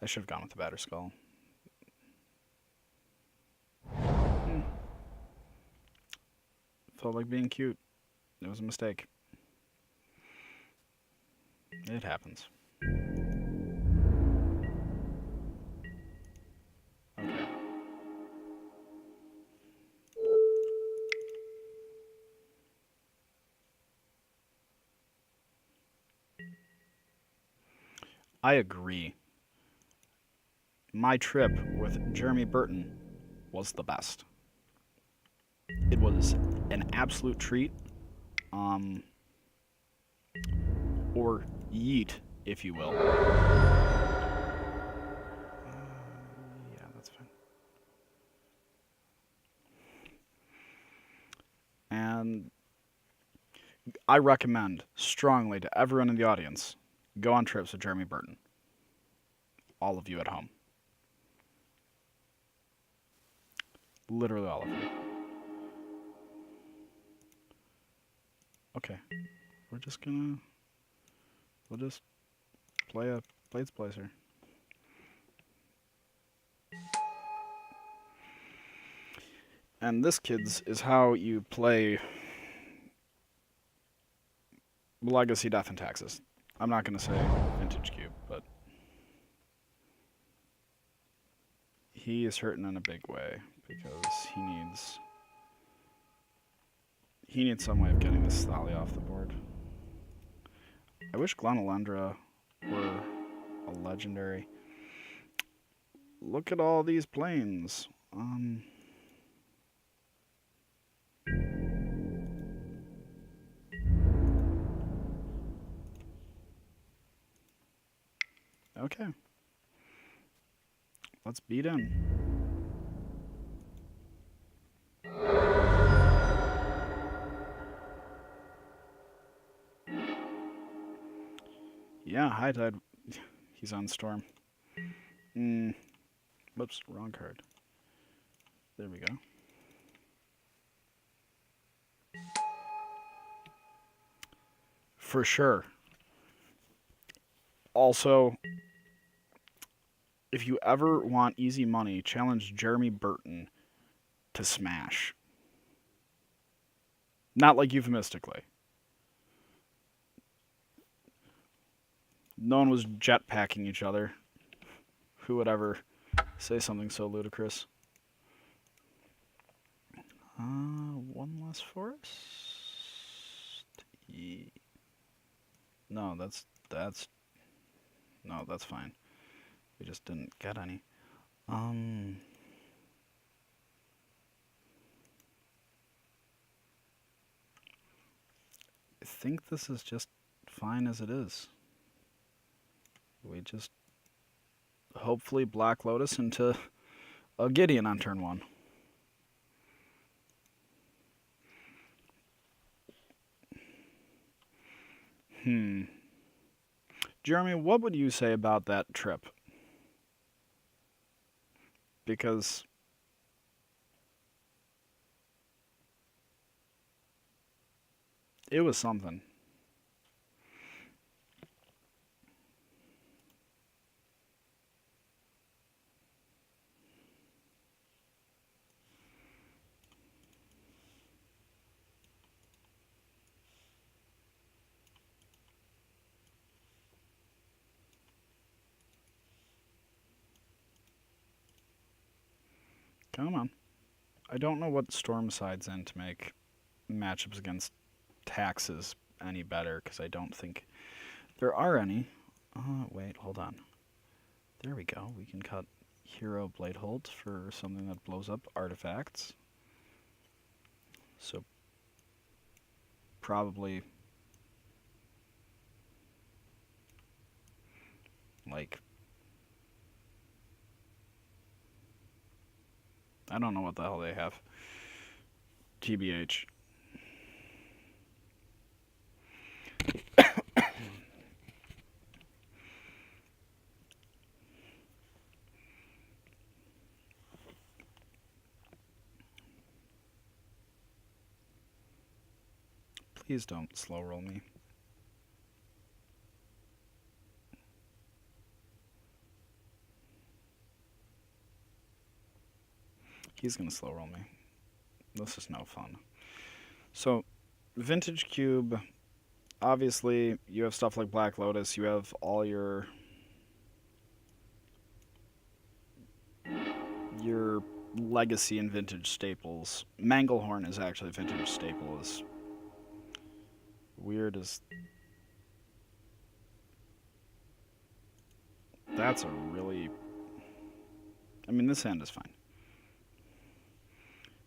I should have gone with the Batter Skull. Felt like being cute. It was a mistake. It happens. Okay. I agree. My trip with Jeremy Burton was the best. It was an absolute treat. Or yeet, if you will. Yeah, that's fine. And I recommend strongly to everyone in the audience, go on trips with Jeremy Burton. All of you at home. Literally all of you. Okay. We'll just play a Blades Placer. And this, kids, is how you play Legacy, Death, and Taxes. I'm not going to say Vintage Cube, but he is hurting in a big way because he needs He needs some way of getting this Thali off the board. I wish Glenalendra were a legendary. Look at all these planes. Okay. Let's beat in. Yeah, High Tide. He's on Storm. Whoops, wrong card. There we go. For sure. Also, if you ever want easy money, challenge Jeremy Burton to Smash. Not like euphemistically. No one was jetpacking each other. Who would ever say something so ludicrous? One less forest? No, that's fine. We just didn't get any. I think this is just fine as it is. We just hopefully Black Lotus into a Gideon on turn 1. Jeremy, what would you say about that trip? Because it was something. Come on. I don't know what Storm sides in to make matchups against taxes any better, because I don't think there are any. Wait, hold on. There we go. We can cut Hero Bladehold for something that blows up artifacts. So probably like, I don't know what the hell they have. TBH. Please don't slow roll me. He's going to slow roll me. This is no fun. So, Vintage Cube, obviously, you have stuff like Black Lotus. You have all your legacy and vintage staples. Manglehorn is actually a vintage staple. As weird as... That's a really... I mean, this hand is fine.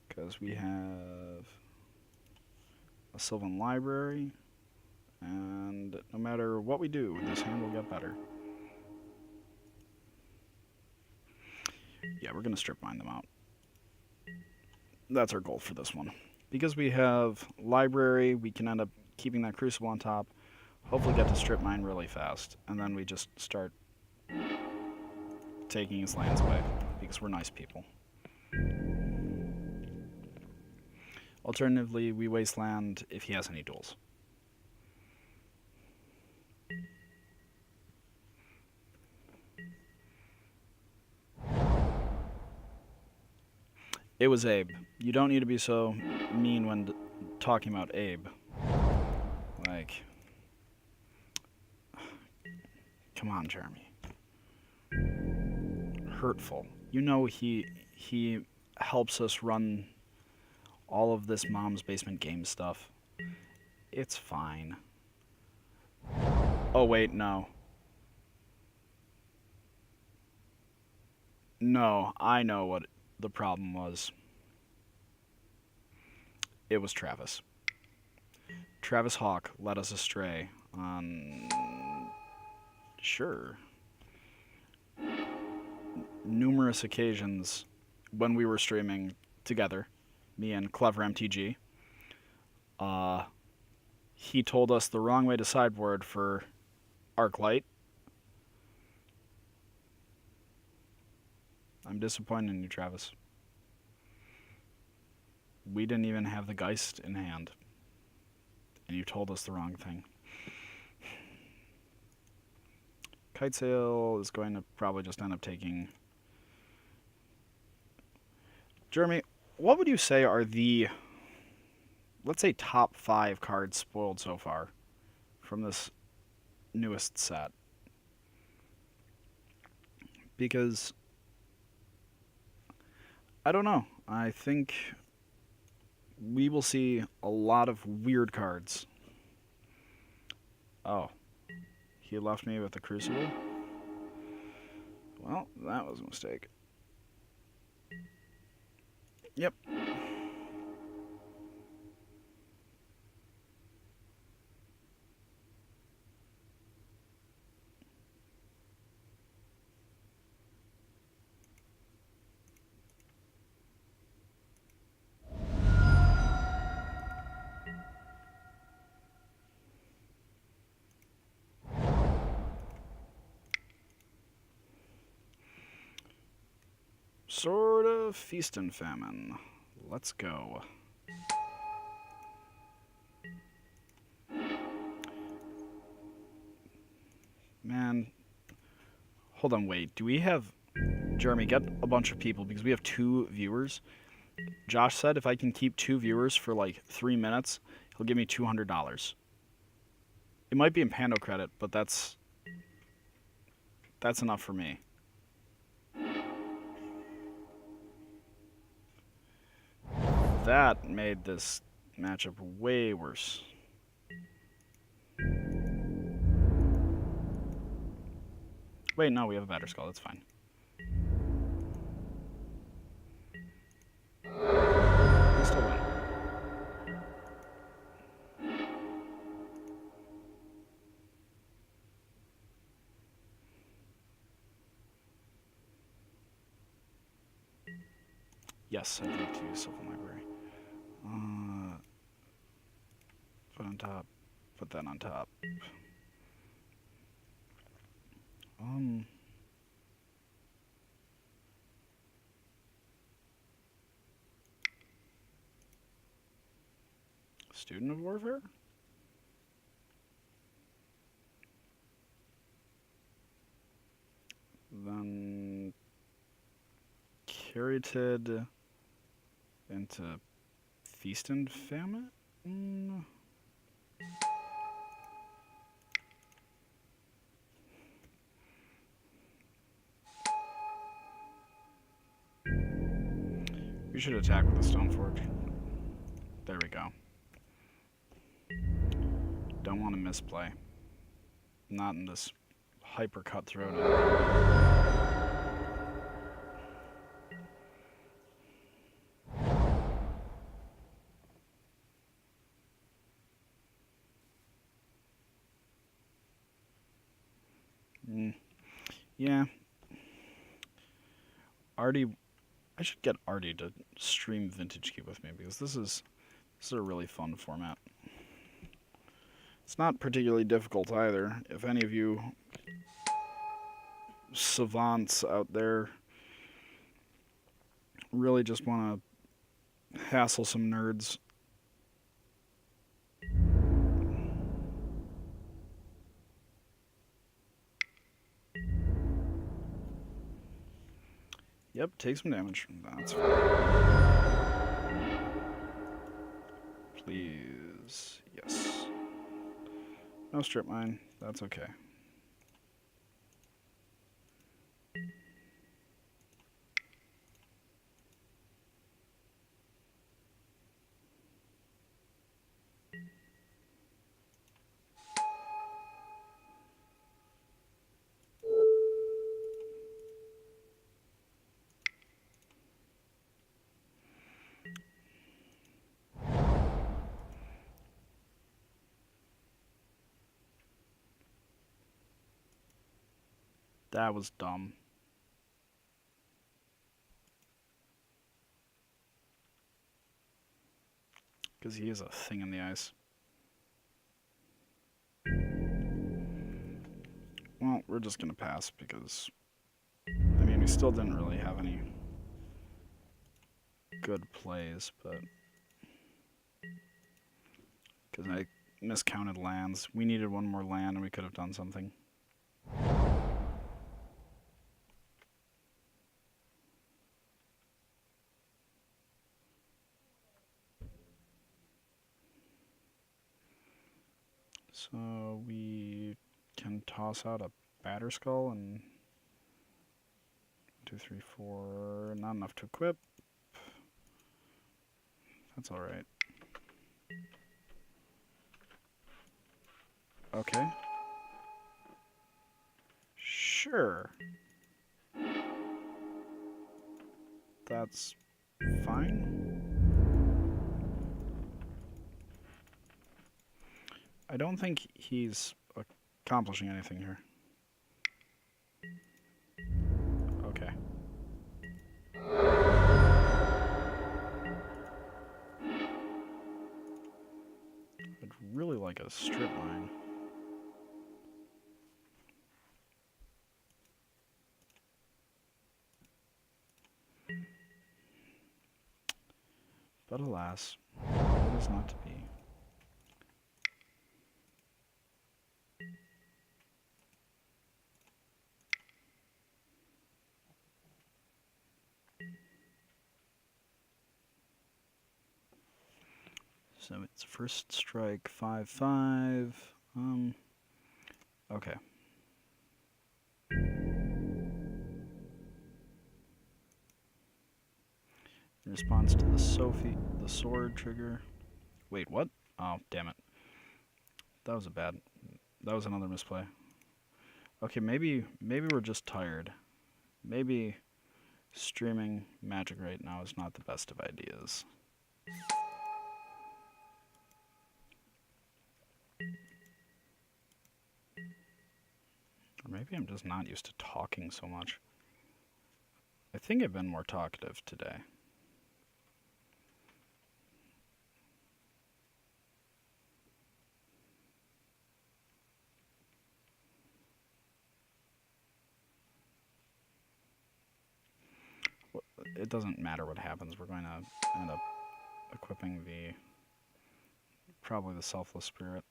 Because we have a Sylvan Library, and no matter what we do, this hand will get better. Yeah, we're going to strip mine them out. That's our goal for this one. Because we have Library, we can end up keeping that Crucible on top, hopefully get to strip mine really fast, and then we just start taking his lands away, because we're nice people. Alternatively, we wasteland if he has any duels. It was Abe. You don't need to be so mean when talking about Abe. Like, come on, Jeremy. Hurtful. You know he helps us run all of this Mom's Basement game stuff. It's fine. Oh, wait, no. No, I know what the problem was. It was Travis. Travis Hawk led us astray on... Sure. Numerous occasions when we were streaming together, me and Clever MTG. He told us the wrong way to sideboard for Arclight. I'm disappointed in you, Travis. We didn't even have the Geist in hand. And you told us the wrong thing. Kitesail is going to probably just end up taking... Jeremy, what would you say are the, let's say, top 5 cards spoiled so far from this newest set? Because, I don't know. I think we will see a lot of weird cards. Oh. He left me with the Crucible? Well, that was a mistake. Yep. Sword of Feast and Famine. Let's go. Man. Hold on, wait. Do we have... Jeremy, get a bunch of people, because we have 2 viewers. Josh said if I can keep 2 viewers for like 3 minutes, he'll give me $200. It might be in Pando credit, but that's enough for me. That made this matchup way worse. Wait, no, we have a Batter Skull. That's fine. We still win. Yes, I'd like to use Sylvan Library. Put on top. Put that on top. Student of Warfare? Then Curated into Feast and Famine? We should attack with the Stoneforge. There we go. Don't want to misplay. Not in this hyper cutthroat. Yeah. Artie, I should get Artie to stream Vintage Cube with me, because this is a really fun format. It's not particularly difficult either. If any of you savants out there really just want to hassle some nerds, yep, take some damage. That's fine. Please. Yes. No strip mine. That's okay. That was dumb. Because he is a thing in the ice. Well, we're just going to pass because, I mean, we still didn't really have any good plays, but because I miscounted lands. We needed one more land and we could have done something. So we can toss out a batter skull and 2, 3, 4. Not enough to equip. That's all right. Okay. Sure. That's fine. I don't think he's accomplishing anything here. Okay. I'd really like a strip mine. But alas, it is not to be. So it's first strike 5/5. Okay. In response to the sword trigger. Wait, what? Oh, damn it. That was another misplay. Okay, maybe we're just tired. Maybe streaming Magic right now is not the best of ideas. Or maybe I'm just not used to talking so much. I think I've been more talkative today. It doesn't matter what happens. We're going to end up equipping probably the Selfless Spirit.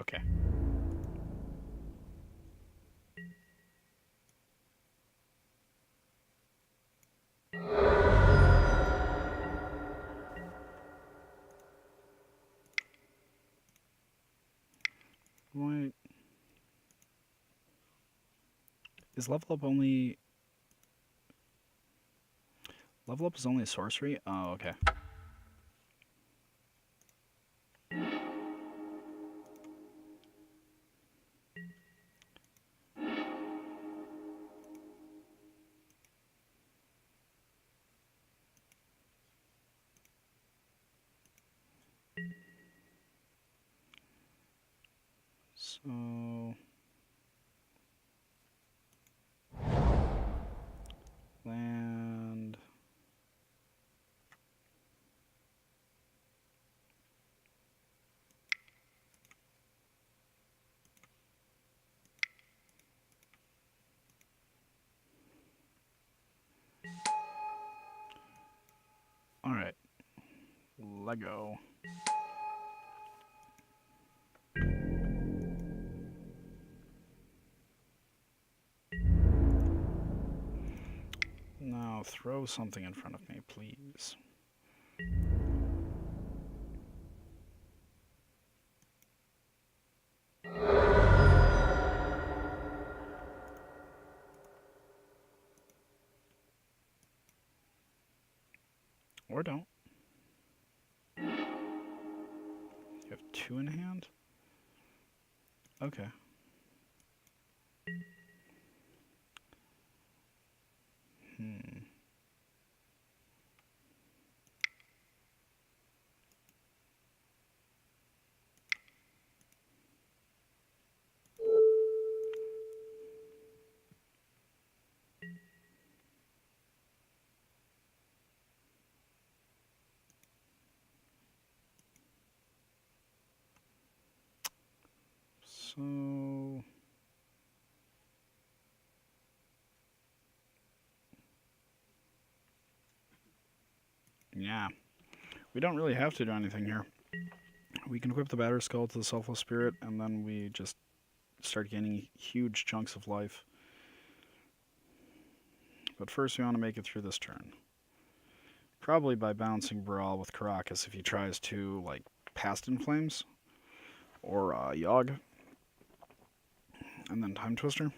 Okay. Wait. Is level up only... Level up is only a sorcery? Oh, okay. So... Land... Alright. Lego. Now throw something in front of me, please. Or don't. You have 2 in hand? Okay. Hmm. So... yeah. We don't really have to do anything here. We can equip the Battered Skull to the Selfless Spirit, and then we just start gaining huge chunks of life. But first we want to make it through this turn. Probably by bouncing Brawl with Caracas if he tries to, like, Past in Flames. Or Yogg. And then Time Twister.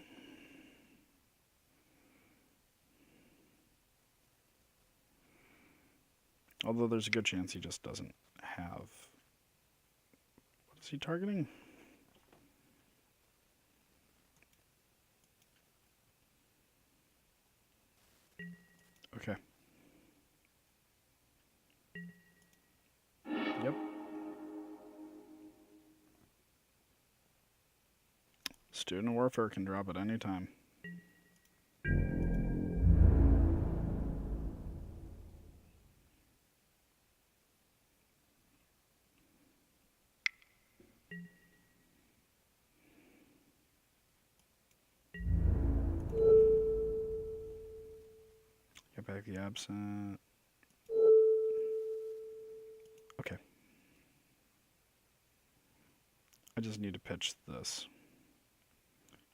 Although there's a good chance he just doesn't have... what is he targeting? Okay. Yep. Student Warfare can drop at any time. Get back the Absent. Okay. I just need to pitch this.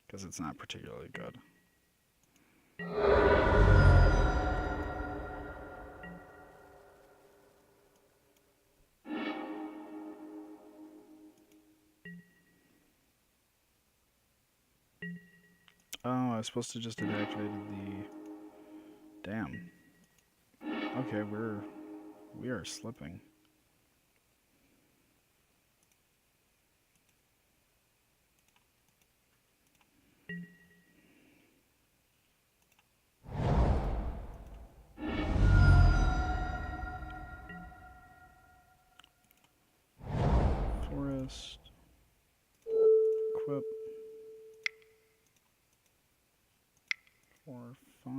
Because it's not particularly good. Oh, I was supposed to just have activated the... damn. Okay, we are slipping. Forest. Equip. 4, 5.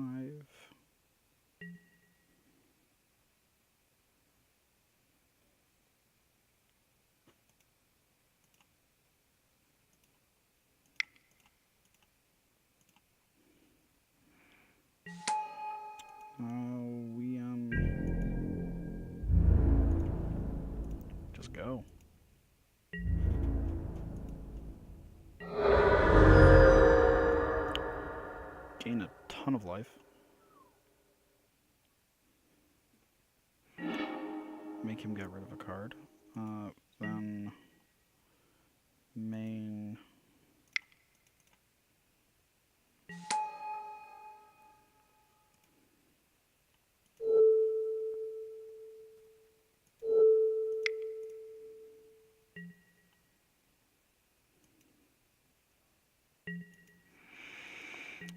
We just go. Gain a ton of life. Make him get rid of a card. Then main.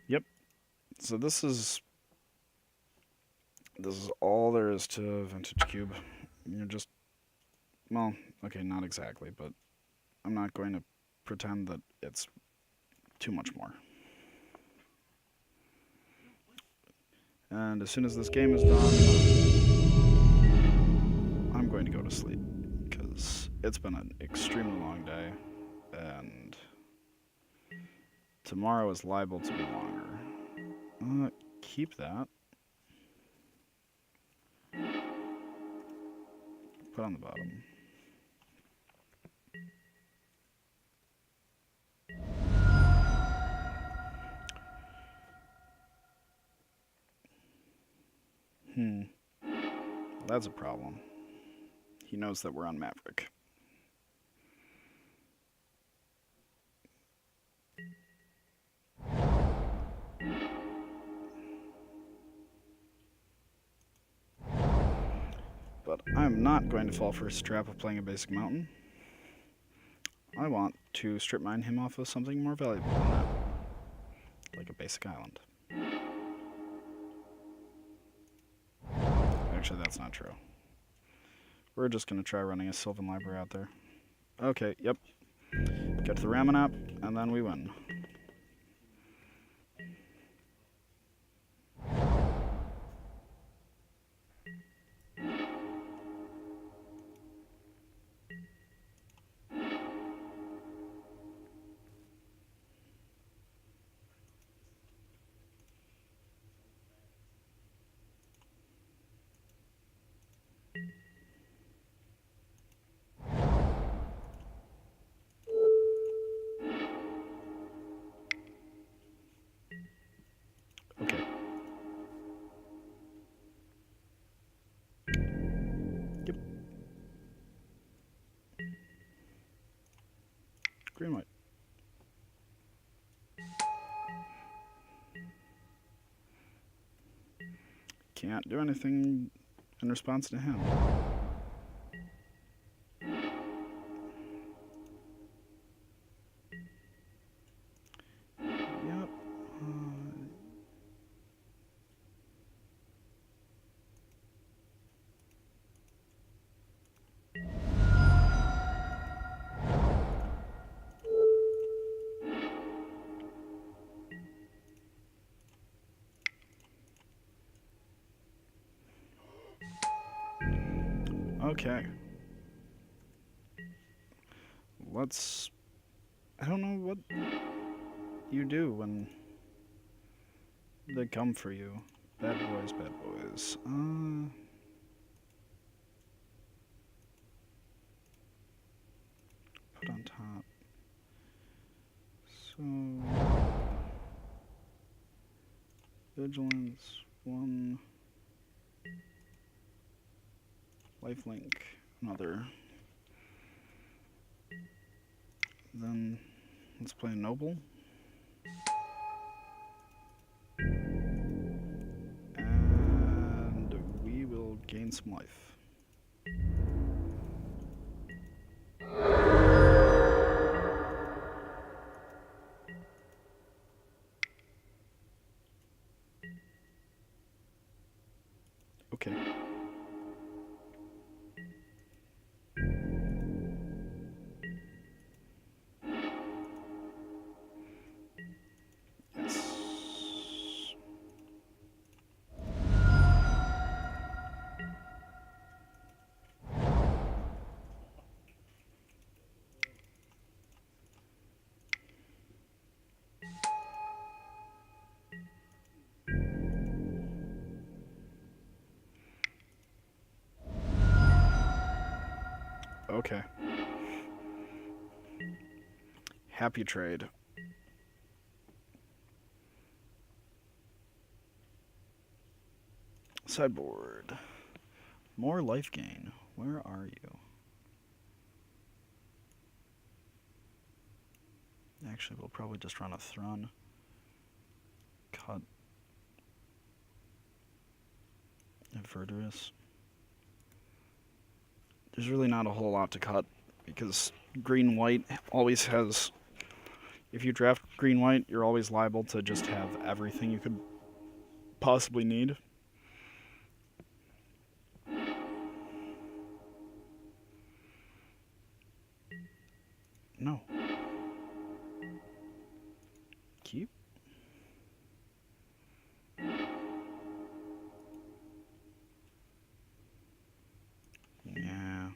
Yep. So this is all there is to Vintage Cube. You're just, well, okay, not exactly, but I'm not going to pretend that it's too much more. And as soon as this game is done, I'm going to go to sleep, because it's been an extremely long day, and tomorrow is liable to be longer. Keep that. Put on the bottom. That's a problem. He knows that we're on Maverick. But I'm not going to fall for his trap of playing a basic mountain. I want to strip mine him off of something more valuable than that. Like a basic island. Actually, that's not true. We're just going to try running a Sylvan Library out there. Okay, yep. Get to the Ramen app, and then we win. Okay. Yep. Green white. Can't do anything in response to him. Yep. Okay. Let's... I don't know what you do when they come for you. Bad boys, bad boys. Put on top. So... Vigilance, 1. Lifelink, another. Then let's play a noble. And we will gain some life. Okay. Yes. Okay. Happy trade. Sideboard. More life gain. Where are you? Actually, we'll probably just run a Thrun. Cut. Verdurous. There's really not a whole lot to cut because green-white always has... If you draft green-white, you're always liable to just have everything you could possibly need. No. Keep? Yeah.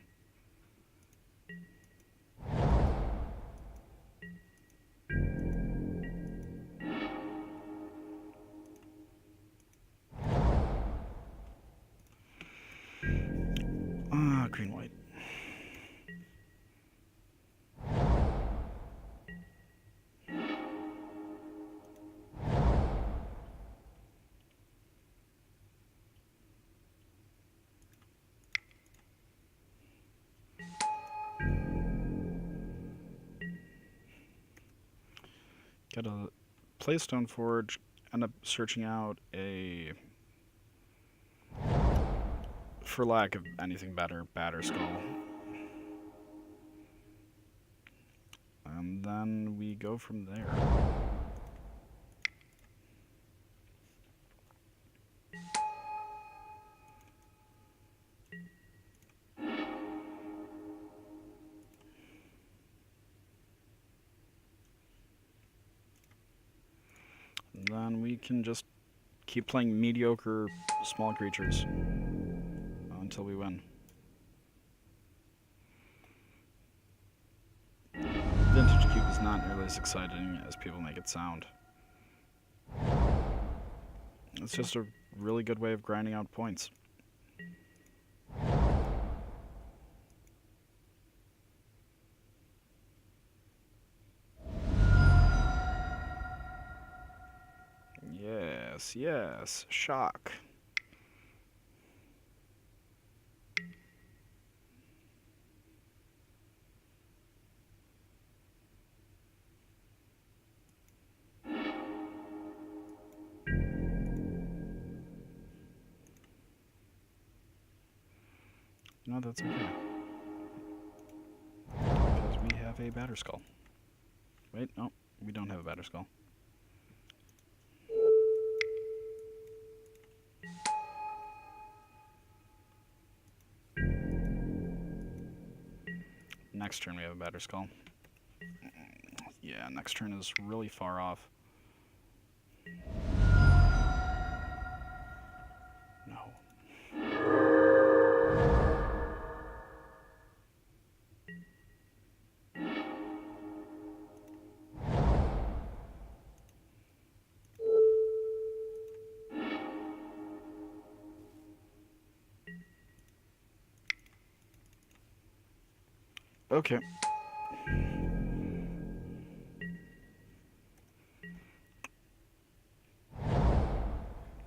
Green-white. Got a play Stoneforge, end up searching out a, for lack of anything better, Batter Skull. And then we go from there. And then we can just keep playing mediocre small creatures until we win. Vintage Cube is not nearly as exciting as people make it sound. It's just a really good way of grinding out points. Yes, yes, shock. No, that's okay. Because we have a batter skull. Wait, no, we don't have a batter skull. Next turn we have a batter skull. Yeah, next turn is really far off. No. Okay.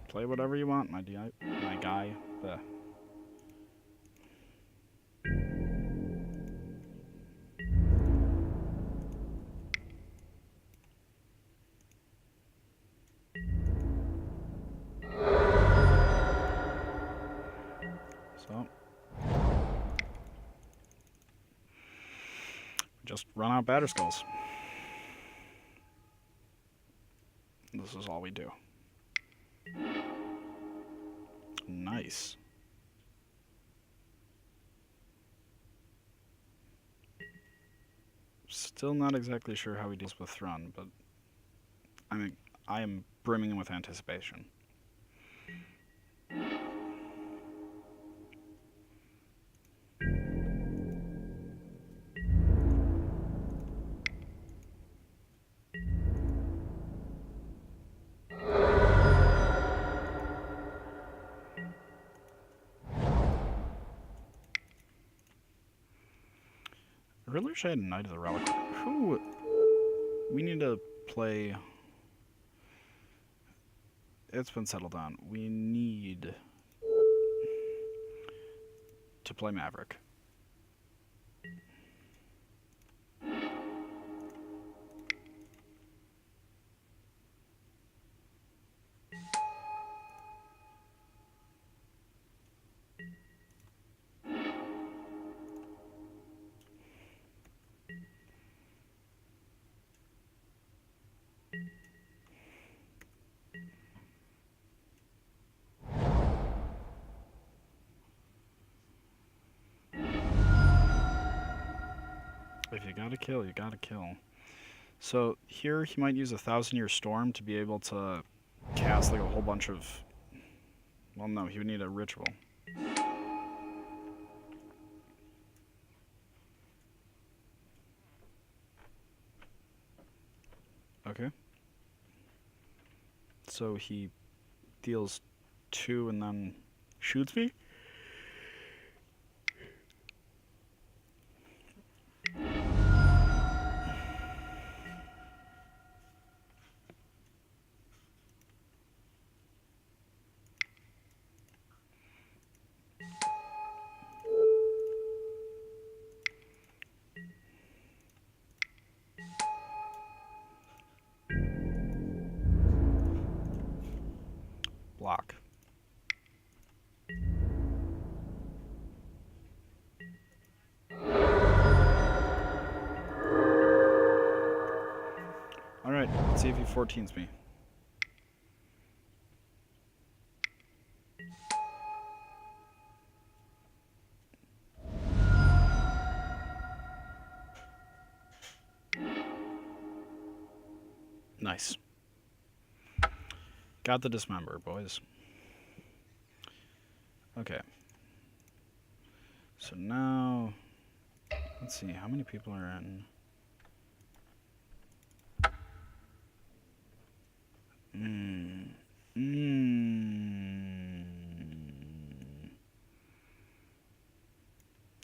Play whatever you want, my guy. The So just run out batter skulls. This is all we do. Nice. Still not exactly sure how he deals with Thrun, but I mean, I am brimming with anticipation. I really wish I had Knight of the Relic. Who? We need to play. It's been settled on. We need to play Maverick. If you gotta kill, you gotta kill. So here he might use a 1,000-Year Storm to be able to cast like a whole bunch of... Well, no, he would need a ritual. Okay. So he deals 2 and then shoots me? Block. Alright, let's see if he 14s me. Nice. Got the dismember, boys. Okay. So now, let's see, how many people are in?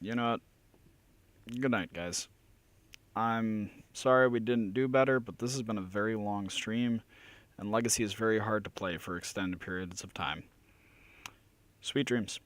You know what? Good night, guys. I'm sorry we didn't do better, but this has been a very long stream, and Legacy is very hard to play for extended periods of time. Sweet dreams.